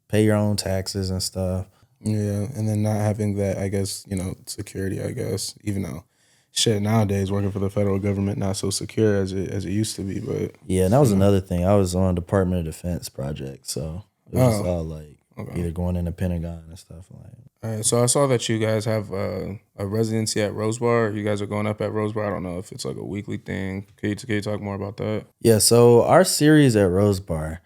pay your own taxes and stuff. Yeah, and then not having that, I guess, you know, security, I guess, even though shit nowadays working for the federal government not so secure as it used to be, but yeah, and that was another thing. I was on Department of Defense project, so it was all like either going in the Pentagon and stuff like. All right, so I saw that you guys have a residency at Rosebar. You guys are going up at Rosebar. I don't know if it's like a weekly thing. Can you talk more about that? Yeah, so our series at Rosebar,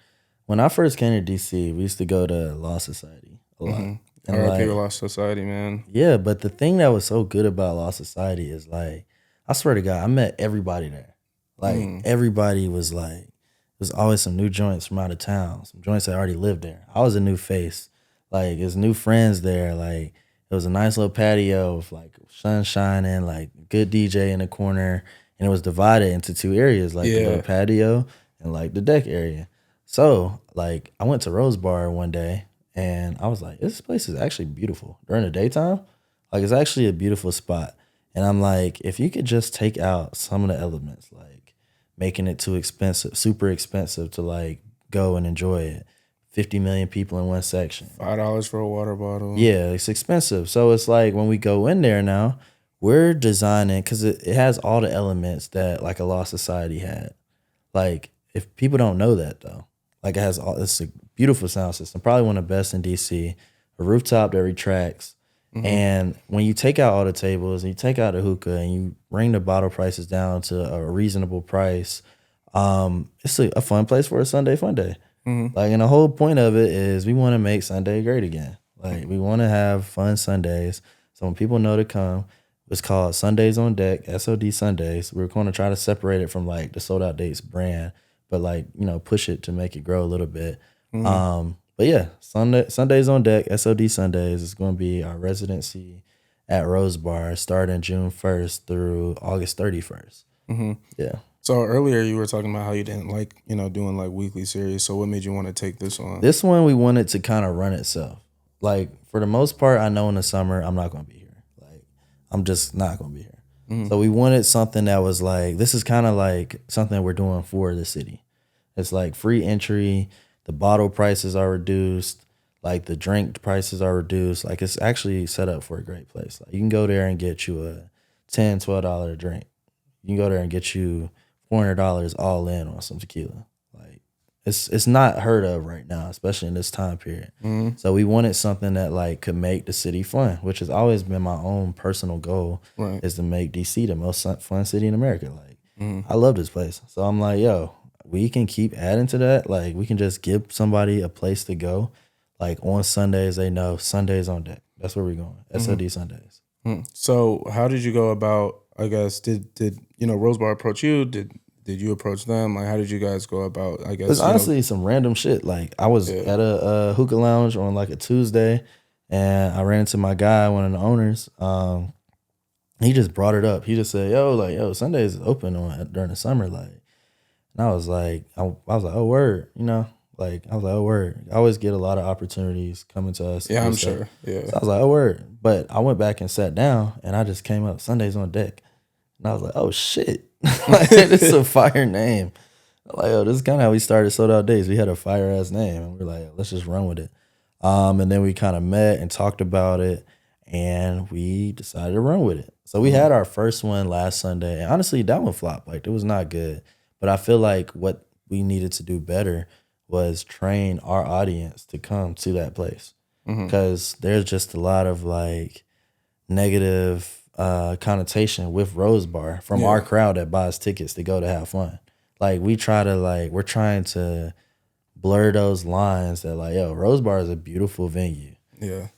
when I first came to DC, we used to go to Law Society a lot. RIP Law Society, man. Yeah, but the thing that was so good about Law Society is like, I swear to God, I met everybody there. Like everybody was like, there's always some new joints from out of town, some joints that already lived there. I was a new face. Like, there's new friends there. Like, it was a nice little patio with like sun shining, like good DJ in the corner, and it was divided into two areas, like the little patio and like the deck area. So, like, I went to Rosebar one day, and I was like, this place is actually beautiful during the daytime. Like, it's actually a beautiful spot. And I'm like, if you could just take out some of the elements, like making it too expensive, super expensive to like go and enjoy it. 50 million people in one section. $5 for a water bottle. Yeah, it's expensive. So it's like when we go in there now, we're designing, because it has all the elements that like a Law Society had. Like, if people don't know that though, like it's a beautiful sound system, probably one of the best in DC, a rooftop that retracts. And when you take out all the tables and you take out the hookah and you bring the bottle prices down to a reasonable price, it's a fun place for a Sunday fun day. Like, and the whole point of it is we want to make Sunday great again. Like, we want to have fun Sundays. So when people know to come, it's called Sundays on Deck, SOD Sundays. We're going to try to separate it from like the Sold Out Dates brand, but like, you know, push it to make it grow a little bit. But yeah, Sundays on Deck, SOD Sundays is going to be our residency at Rosebar starting June 1st through August 31st. Yeah. So earlier you were talking about how you didn't like, you know, doing like weekly series. So what made you want to take this on? This one, we wanted to kind of run itself. Like, for the most part, I know in the summer I'm not going to be here. Like, I'm just not going to be here. So we wanted something that was like, this is kind of like something we're doing for the city. It's like free entry. The bottle prices are reduced. Like, the drink prices are reduced. Like, it's actually set up for a great place. Like, you can go there and get you a $10, $12 drink. You can go there and get you $400 all in on some tequila. Like, it's not heard of right now, especially in this time period. So we wanted something that like could make the city fun, which has always been my own personal goal, is to make DC the most fun city in America. Like, I love this place. So I'm like, yo, we can keep adding to that. Like, we can just give somebody a place to go. Like, on Sundays, they know Sundays on Deck. That's where we're going. SOD Sundays. So how did you go about, I guess, did you know, Rosebar approach you? Did you approach them? Like, how did you guys go about, I guess? It's honestly some random shit. Like, I was at a hookah lounge on like a Tuesday, and I ran into my guy, one of the owners. He just brought it up. He just said, yo, Sundays is open during the summer. Like, and I was like, oh, word, you know? Like, I was like, oh, word. I always get a lot of opportunities coming to us. Yeah, I'm sure. Yeah. So I was like, oh, word. But I went back and sat down, and I just came up, Sundays on deck. And I was like, oh, shit. Like, this is a fire name. Like, oh, this is kind of how we started Sold Out Days. We had a fire-ass name, and we're like, let's just run with it. And then we kind of met and talked about it, and we decided to run with it. So we had our first one last Sunday, and honestly, that one flopped. Like, it was not good. But I feel like what we needed to do better was train our audience to come to that place. Because there's just a lot of, like, negative connotation with Rosebar from our crowd that buys tickets to go to have fun. Like, we're trying to blur those lines that, like, yo, Rosebar is a beautiful venue. Yeah.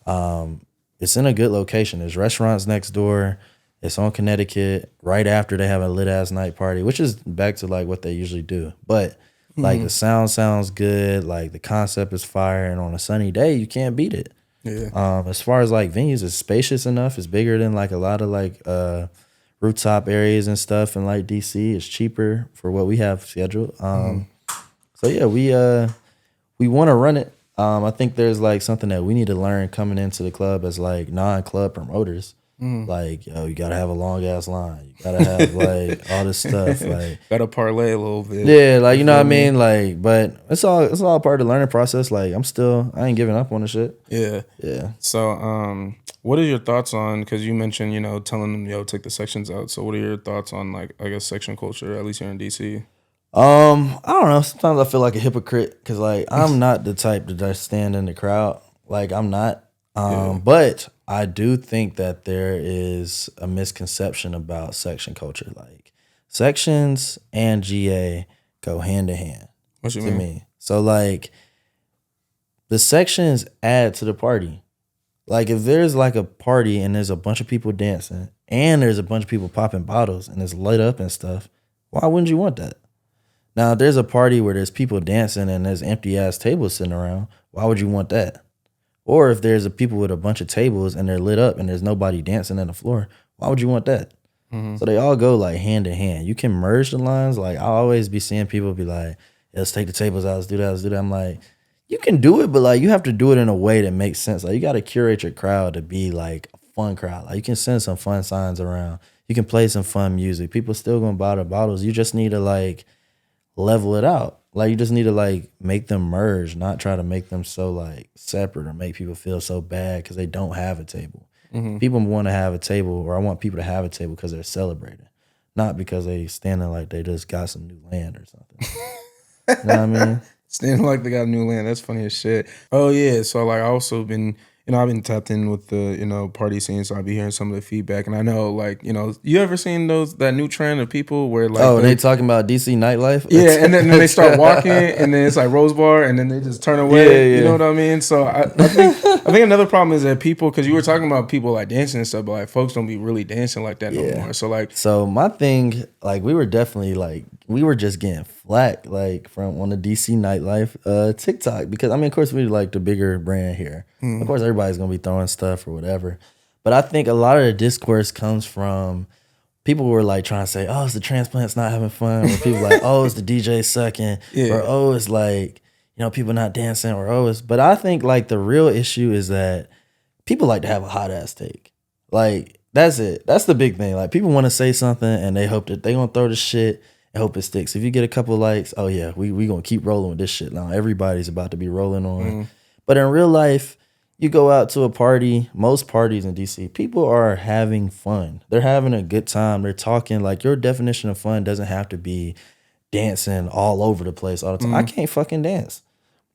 It's in a good location. There's restaurants next door. It's on Connecticut right after they have a lit ass night party, which is back to like what they usually do. But like the sound sounds good. Like the concept is fire. And on a sunny day, you can't beat it. Yeah. As far as like venues, it's spacious enough. It's bigger than like a lot of like rooftop areas and stuff. And like DC, it's cheaper for what we have scheduled. So yeah, we want to run it. I think there's like something that we need to learn coming into the club as like non-club promoters. Like, yo, you gotta have a long ass line. You gotta have like all this stuff. Like, gotta parlay a little bit. Yeah, like you know what I mean. Like, but it's all part of the learning process. Like, I ain't giving up on the shit. Yeah. So, what are your thoughts on? Because you mentioned, telling them, yo, take the sections out. So, what are your thoughts on like, I guess, section culture, at least here in DC? I don't know. Sometimes I feel like a hypocrite because like I'm not the type to just stand in the crowd. Like I'm not. But I do think that there is a misconception about section culture. Like sections and GA go hand in hand. What you mean? Me. So like the sections add to the party. Like if there's like a party and there's a bunch of people dancing and there's a bunch of people popping bottles and it's lit up and stuff, why wouldn't you want that? Now, if there's a party where there's people dancing and there's empty ass tables sitting around, why would you want that? Or if there's a people with a bunch of tables and they're lit up and there's nobody dancing on the floor, why would you want that? So they all go like hand in hand. You can merge the lines. Like I'll always be seeing people be like, yeah, let's take the tables out, let's do that, let's do that. I'm like, you can do it, but like you have to do it in a way that makes sense. Like you got to curate your crowd to be like a fun crowd. Like you can send some fun signs around. You can play some fun music. People still gonna buy the bottles. You just need to like level it out. Like you just need to like make them merge, not try to make them so like separate or make people feel so bad because they don't have a table. People want to have a table, or I want people to have a table because they're celebrating, not because they standing like they just got some new land or something. You know what I mean? Standing like they got new land. That's funny as shit. Oh yeah. So like I also been, I've been tapped in with the, party scene, so I'll be hearing some of the feedback. And I know, like, you ever seen that new trend of people where like they talking about DC nightlife? Yeah, and then they start walking and then it's like Rosebar and then they just turn away. Yeah. You know what I mean? So I think another problem is that people, because you were talking about people like dancing and stuff, but like folks don't be really dancing like that no more. So my thing, like we were definitely like, we were just getting flack like from on the DC nightlife TikTok, because I mean, of course we like the bigger brand here. Of course everybody's gonna be throwing stuff or whatever, but I think a lot of the discourse comes from people who were like trying to say, oh, it's the transplants not having fun, or people like, oh, it's the DJ sucking, or oh, it's like, people not dancing, or oh, it's, but I think like the real issue is that people like to have a hot ass take. Like that's it. That's the big thing. Like people want to say something and they hope that they gonna throw the shit and hope it sticks. If you get a couple likes, oh yeah, we gonna keep rolling with this shit now. Everybody's about to be rolling on. But in real life, you go out to a party, most parties in DC, people are having fun. They're having a good time. They're talking. Like your definition of fun doesn't have to be dancing all over the place all the time. I can't fucking dance.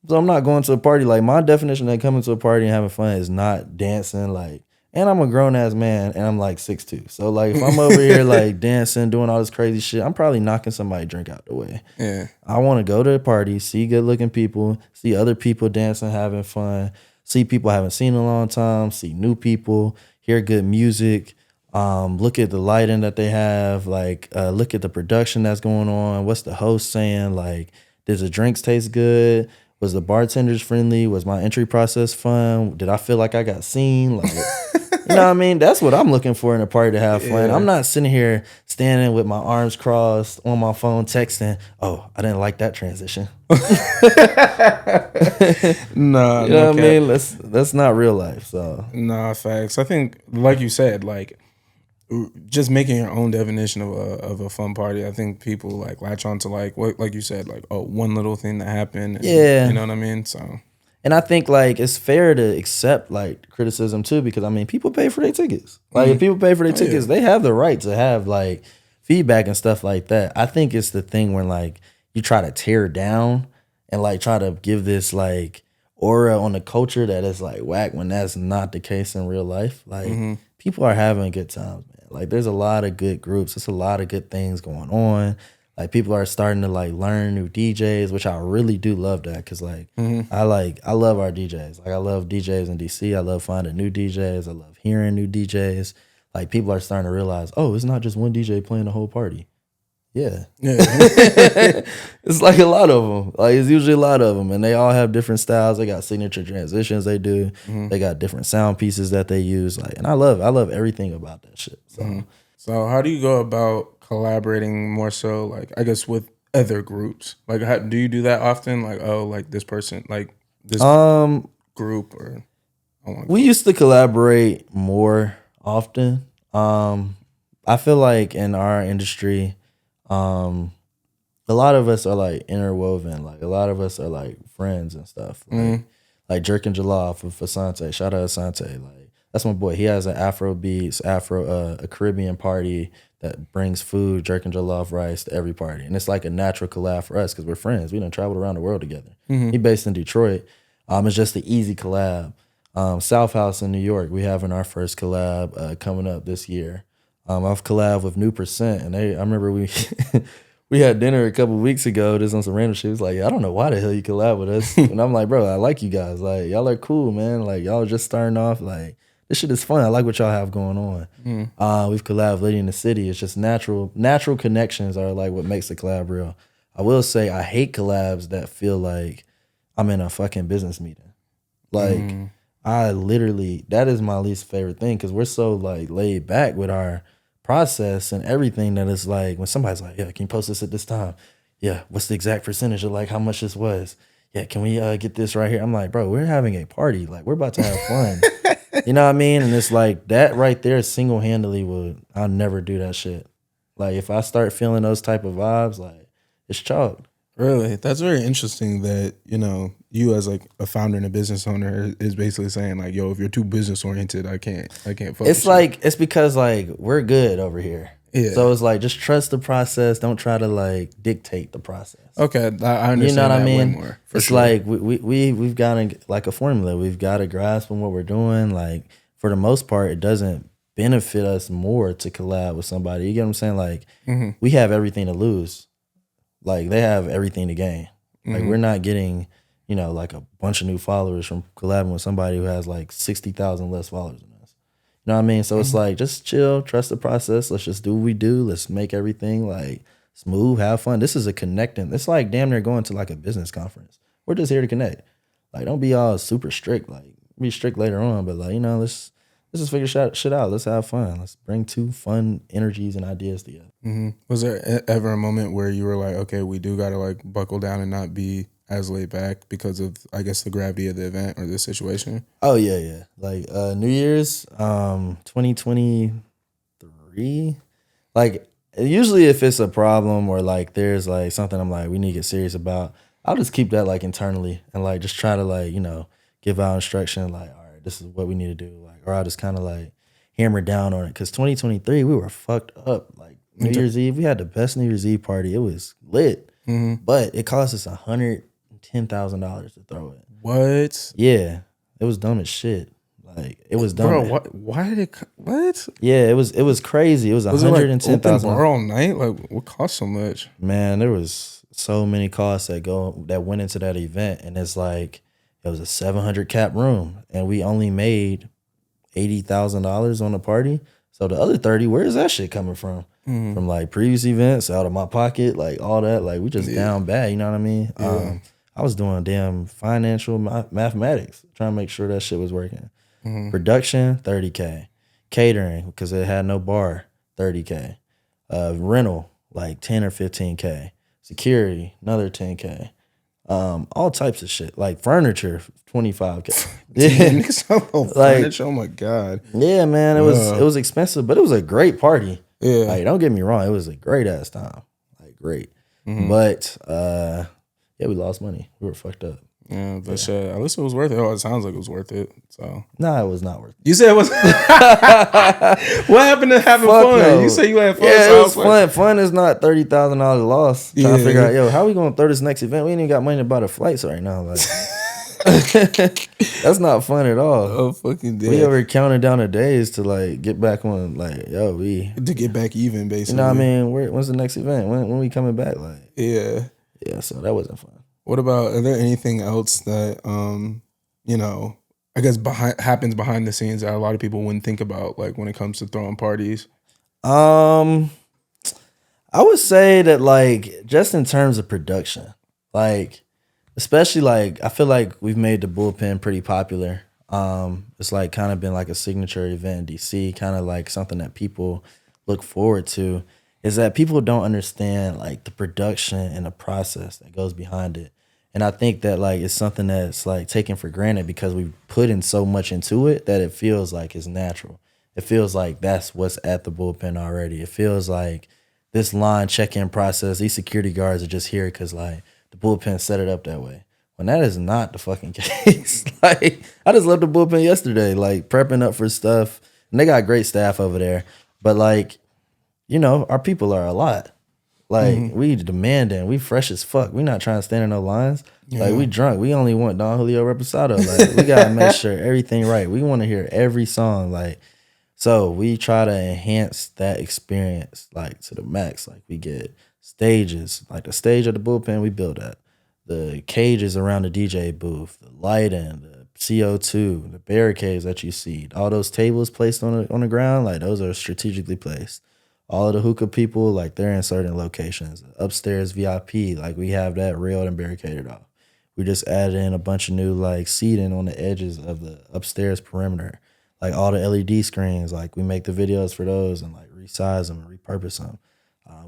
So I'm not going to a party. Like my definition of coming to a party and having fun is not dancing. Like, and I'm a grown ass man and I'm like 6'2". So like if I'm over here like dancing, doing all this crazy shit, I'm probably knocking somebody's drink out the way. Yeah. I want to go to a party, see good looking people, see other people dancing, having fun, see people I haven't seen in a long time, see new people, hear good music, look at the lighting that they have, like look at the production that's going on. What's the host saying? Like, does the drinks taste good? Was the bartenders friendly? Was my entry process fun? Did I feel like I got seen? Like, You know what I mean? That's what I'm looking for in a party, to have fun. I'm not sitting here standing with my arms crossed on my phone texting, oh, I didn't like that transition. Nah, you know what I mean? That's not real life. So nah, facts. I think, like you said, like just making your own definition of a fun party. I think people like latch on to like what, like you said, like, oh, one little thing that happened. And, yeah, you know what I mean. So, and I think like it's fair to accept like criticism too, because I mean people pay for their tickets. Like if people pay for their tickets, they have the right to have like feedback and stuff like that. I think it's the thing when like you try to tear down and like try to give this like aura on the culture that is like whack when that's not the case in real life. Like people are having good times, man. Like there's a lot of good groups. There's a lot of good things going on. Like people are starting to like learn new DJs, which I really do love that, because like I love our DJs. Like I love DJs in DC. I love finding new DJs. I love hearing new DJs. Like people are starting to realize, oh, it's not just one DJ playing the whole party. Yeah. It's like a lot of them. Like it's usually a lot of them, and they all have different styles. They got signature transitions they do. They got different sound pieces that they use. Like, and I love everything about that shit. So, so how do you go about collaborating more so, like, I guess, with other groups? Like, how, do you do that often? Like, oh, like this person, like this group, or we used to collaborate more often. I feel like in our industry, a lot of us are like interwoven. Like a lot of us are like friends and stuff. Like Jerk and Jalal for Asante. Shout out Asante. Like that's my boy. He has an Afro beats, a Caribbean party that brings food, Jerk and Jollof rice to every party. And it's like a natural collab for us because we're friends. We done traveled around the world together. He based in Detroit. It's just an easy collab. South House in New York, we having our first collab coming up this year. I've collabed with New Percent, and I remember we we had dinner a couple weeks ago just on some random shit. He was like, I don't know why the hell you collab with us. And I'm like, bro, I like you guys. Like, y'all are cool, man. Like, y'all are just starting off. Like, this shit is fun. I like what y'all have going on. We've collabed Lady in the City. It's just natural connections are like what makes the collab real. I will say I hate collabs that feel like I'm in a fucking business meeting. Like, I literally, that is my least favorite thing, because we're so like laid back with our process and everything that it's like when somebody's like, yeah, can you post this at this time? Yeah, what's the exact percentage of like how much this was? Yeah, can we get this right here? I'm like, bro, we're having a party. Like, we're about to have fun. You know what I mean? And it's like that right there single-handedly I'll never do that shit. Like, if I start feeling those type of vibes, like, it's chalk. Really? That's very interesting that, you know, you as like a founder and a business owner is basically saying like, yo, if you're too business oriented, I can't focus. It's like, it's because like we're good over here. Yeah. So it's like, just trust the process. Don't try to like dictate the process. Okay. I understand. You know what I mean? Way more, it's sure. Like we've got to, like a formula. We've got to grasp on what we're doing. Like for the most part, it doesn't benefit us more to collab with somebody. You get what I'm saying? Like we have everything to lose. Like they have everything to gain. Like we're not getting, you know, like a bunch of new followers from collabing with somebody who has like 60,000 less followers than us. You know what I mean? So it's like, just chill, trust the process. Let's just do what we do. Let's make everything like smooth, have fun. This is a connecting. It's like damn near going to like a business conference. We're just here to connect. Like don't be all super strict. Like be strict later on, but like, you know, let's just figure shit out. Let's have fun. Let's bring two fun energies and ideas together. Was there ever a moment where you were like, okay, we do got to like buckle down and not be as laid back because of, I guess, the gravity of the event or the situation? Oh, yeah. Like New Year's 2023, like usually if it's a problem or like there's like something I'm like, we need to get serious about, I'll just keep that like internally and like just try to like, you know, give out instruction like, all right, this is what we need to do. Like, or I'll just kind of like hammer down on it. Because 2023, we were fucked up. Like New Year's Eve, we had the best New Year's Eve party. It was lit. But it cost us $110,000 to throw it. What? Yeah. It was dumb as shit. Like it was dumb. Bro, why did it? What? Yeah, it was crazy. It was $110,000. Open bar all night. Like what cost so much? Man, there was so many costs that went into that event, and it's like it was a 700 cap room, and we only made $80,000 on the party. So the other 30, where is that shit coming from? From like previous events, out of my pocket, like all that. Like we just down bad. You know what I mean? Yeah. I was doing damn financial mathematics, trying to make sure that shit was working. Production, $30K. Catering, because it had no bar, $30K. Rental, like 10 or 15K. Security, another 10K. All types of shit. Like furniture, 25K. Damn, niggas talking about Like, furniture. Oh my God. yeah, man, it was expensive, but it was a great party. Yeah. Like, don't get me wrong, it was a great ass time. Like, great. But yeah, we lost money. We were fucked up. Yeah, but shit, at least it was worth it. Oh, it sounds like it was worth it. So Nah, it was not worth it. you said it was. What happened to having Fuck fun? no. You said you had fun. Yeah, so it I was fun. like, Fun is not $30,000 loss. Trying to Yeah. figure out, yo, how we gonna throw this next event? We ain't even got money to buy the flights right now. Like, that's not fun at all. oh fucking dead. We over counting down the days to like get back on. Like, yo, we. To get back even, basically. You know what I mean? When's the next event? When we coming back? Like, Yeah. yeah. So that wasn't fun. What about? Are there anything else that you know? I guess happens behind the scenes that a lot of people wouldn't think about, like when it comes to throwing parties. I would say that like just in terms of production, like especially like I feel like we've made the bullpen pretty popular. It's like kind of been like a signature event in DC, kind of like something that people look forward to. Is that people don't understand like the production and the process that goes behind it. And I think that like it's something that's like taken for granted because we've put in so much into it that it feels like it's natural. It feels like that's what's at the bullpen already. It feels like this line check-in process, these security guards are just here because like the bullpen set it up that way. When that is not the fucking case. Like I just left the bullpen yesterday, like prepping up for stuff. And they got great staff over there. But like, you know, our people are a lot. Like we demanding, we fresh as fuck. We not trying to stand in no lines. Like we drunk. We only want Don Julio Reposado. Like we gotta make sure everything right. We want to hear every song. Like so we try to enhance that experience like to the max. Like we get stages, like the stage of the bullpen, we build that. The cages around the DJ booth, the lighting, the CO2, the barricades that you see, all those tables placed on the ground, like those are strategically placed. All of the hookah people, like they're in certain locations. Upstairs VIP, like we have that railed and barricaded off. We just added in a bunch of new like seating on the edges of the upstairs perimeter. Like all the LED screens, like we make the videos for those and like resize them and repurpose them.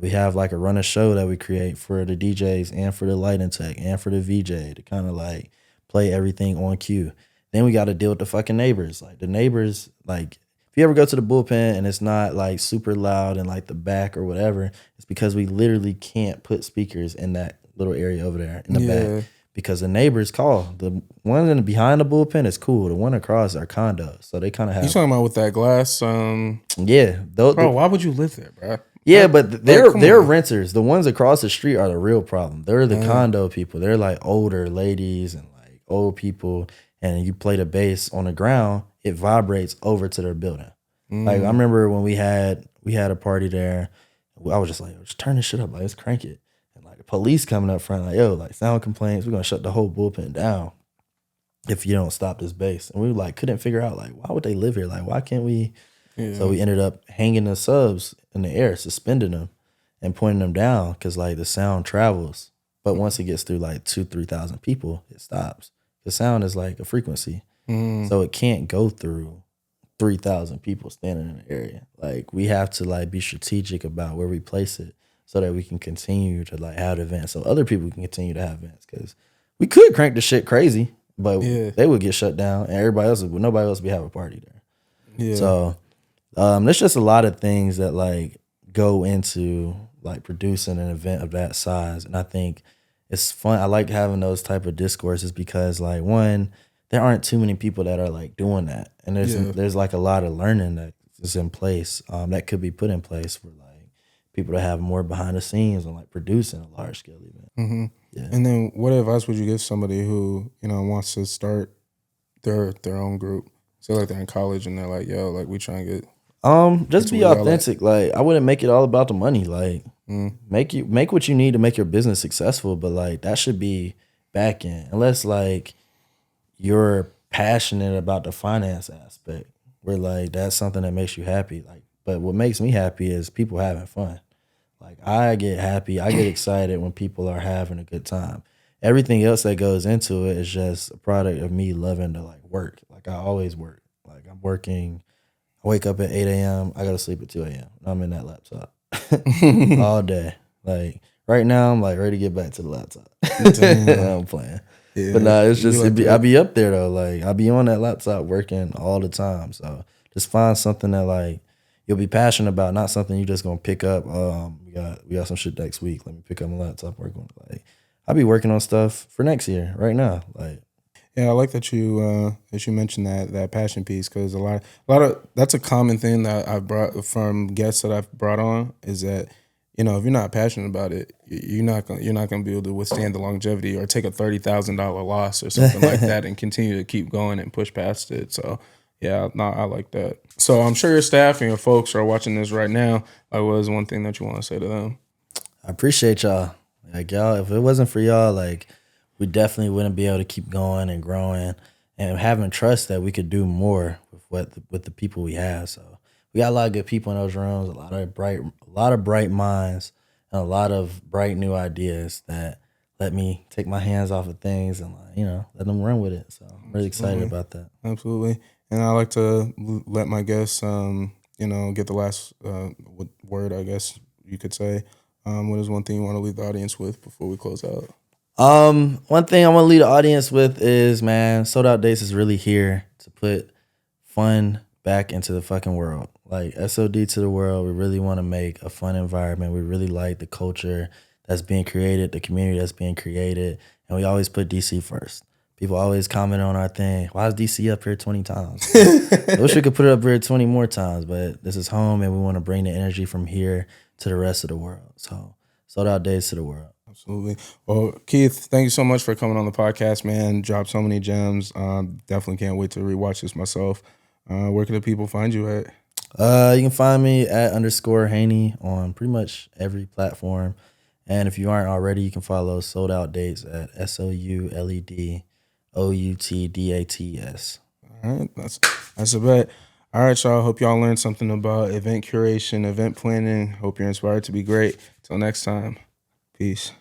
We have like a run of show that we create for the DJs and for the lighting tech and for the VJ to kind of like play everything on cue. Then we got to deal with the fucking neighbors. Like the neighbors, like if you ever go to the bullpen and it's not like super loud in like the back or whatever, it's because we literally can't put speakers in that little area over there in the back because the neighbors call. The one in behind the bullpen is cool. The one across are condos, so they kind of have. You talking about with that glass? Yeah, bro. Why would you live there, bro? Yeah, but they're renters. The ones across the street are the real problem. They're the condo people. They're like older ladies and like old people. And you play the bass on the ground, it vibrates over to their building. Like I remember when we had a party there, I was just like, just turn this shit up, like let's crank it. And like the police coming up front, like, yo, like sound complaints, we're gonna shut the whole bullpen down if you don't stop this bass. And we like couldn't figure out like why would they live here? Like why can't we? Yeah. So we ended up hanging the subs in the air, suspending them and pointing them down because like the sound travels. But once it gets through like 2,000-3,000 people, it stops. The sound is like a frequency. So it can't go through 3,000 people standing in the area. Like we have to like be strategic about where we place it so that we can continue to like have events. So other people can continue to have events because we could crank the shit crazy, but they would get shut down and nobody else would be having a party there. Yeah. So there's just a lot of things that like go into like producing an event of that size. And I think it's fun. I like having those type of discourses because like one, there aren't too many people that are like doing that. And there's like a lot of learning that is in place that could be put in place for like people to have more behind the scenes and like producing a large scale event. Yeah. And then what advice would you give somebody who, you know, wants to start their own group? So like they're in college and they're like, yo, like we trying to get just be authentic. Like I wouldn't make it all about the money. Like make what you need to make your business successful, but like that should be back end. Unless like you're passionate about the finance aspect where like that's something that makes you happy. Like, but what makes me happy is people having fun. Like I get happy, I get excited when people are having a good time. Everything else that goes into it is just a product of me loving to like work. Like I always work. Like I'm working I wake up at 8 a.m. I go to sleep at 2 a.m. I'm in that laptop all day. Like right now, I'm like ready to get back to the laptop. I'm playing. Yeah, but nah, it's just I be up there though. Like I be on that laptop working all the time. So just find something that like you'll be passionate about, not something you just gonna pick up. We got some shit next week. Let me pick up my laptop, work on it. Like I'll be working on stuff for next year right now. Like yeah, I like that you mentioned that passion piece, because a lot of that's a common thing that I've brought from guests that I've brought on, is that, you know, if you're not passionate about it, you're not gonna be able to withstand the longevity or take a $30,000 loss or something like that and continue to keep going and push past it. So yeah, no, I like that. So I'm sure your staff and your folks are watching this right now. Like, what is one thing that you want to say to them? I appreciate y'all. Like y'all, if it wasn't for y'all, like we definitely wouldn't be able to keep going and growing and having trust that we could do more with the people we have. So we got a lot of good people in those rooms, a lot of bright minds, and a lot of bright new ideas that let me take my hands off of things and like, you know, let them run with it. So I'm really excited about that. Absolutely. And I like to let my guests, you know, get the last word, I guess you could say. What is one thing you want to leave the audience with before we close out? One thing I want to leave the audience with is, man, Sold Out Dates is really here to put fun back into the fucking world. Like SOD to the world. We really want to make a fun environment. We really like the culture that's being created, the community that's being created, and we always put DC first. People always comment on our thing. Why is DC up here 20 times? I wish we could put it up here 20 more times, but this is home, and we want to bring the energy from here to the rest of the world. So Sold Out Days to the world. Absolutely. Well, Keith, thank you so much for coming on the podcast, man. Dropped so many gems. Definitely can't wait to rewatch this myself. Where can the people find you at? You can find me at _Haynie on pretty much every platform. And if you aren't already, you can follow Sold Out Dates at SOULEDOUTDATS. All right, that's a bet. All right, y'all. Hope y'all learned something about event curation, event planning. Hope you're inspired to be great. Till next time. Peace.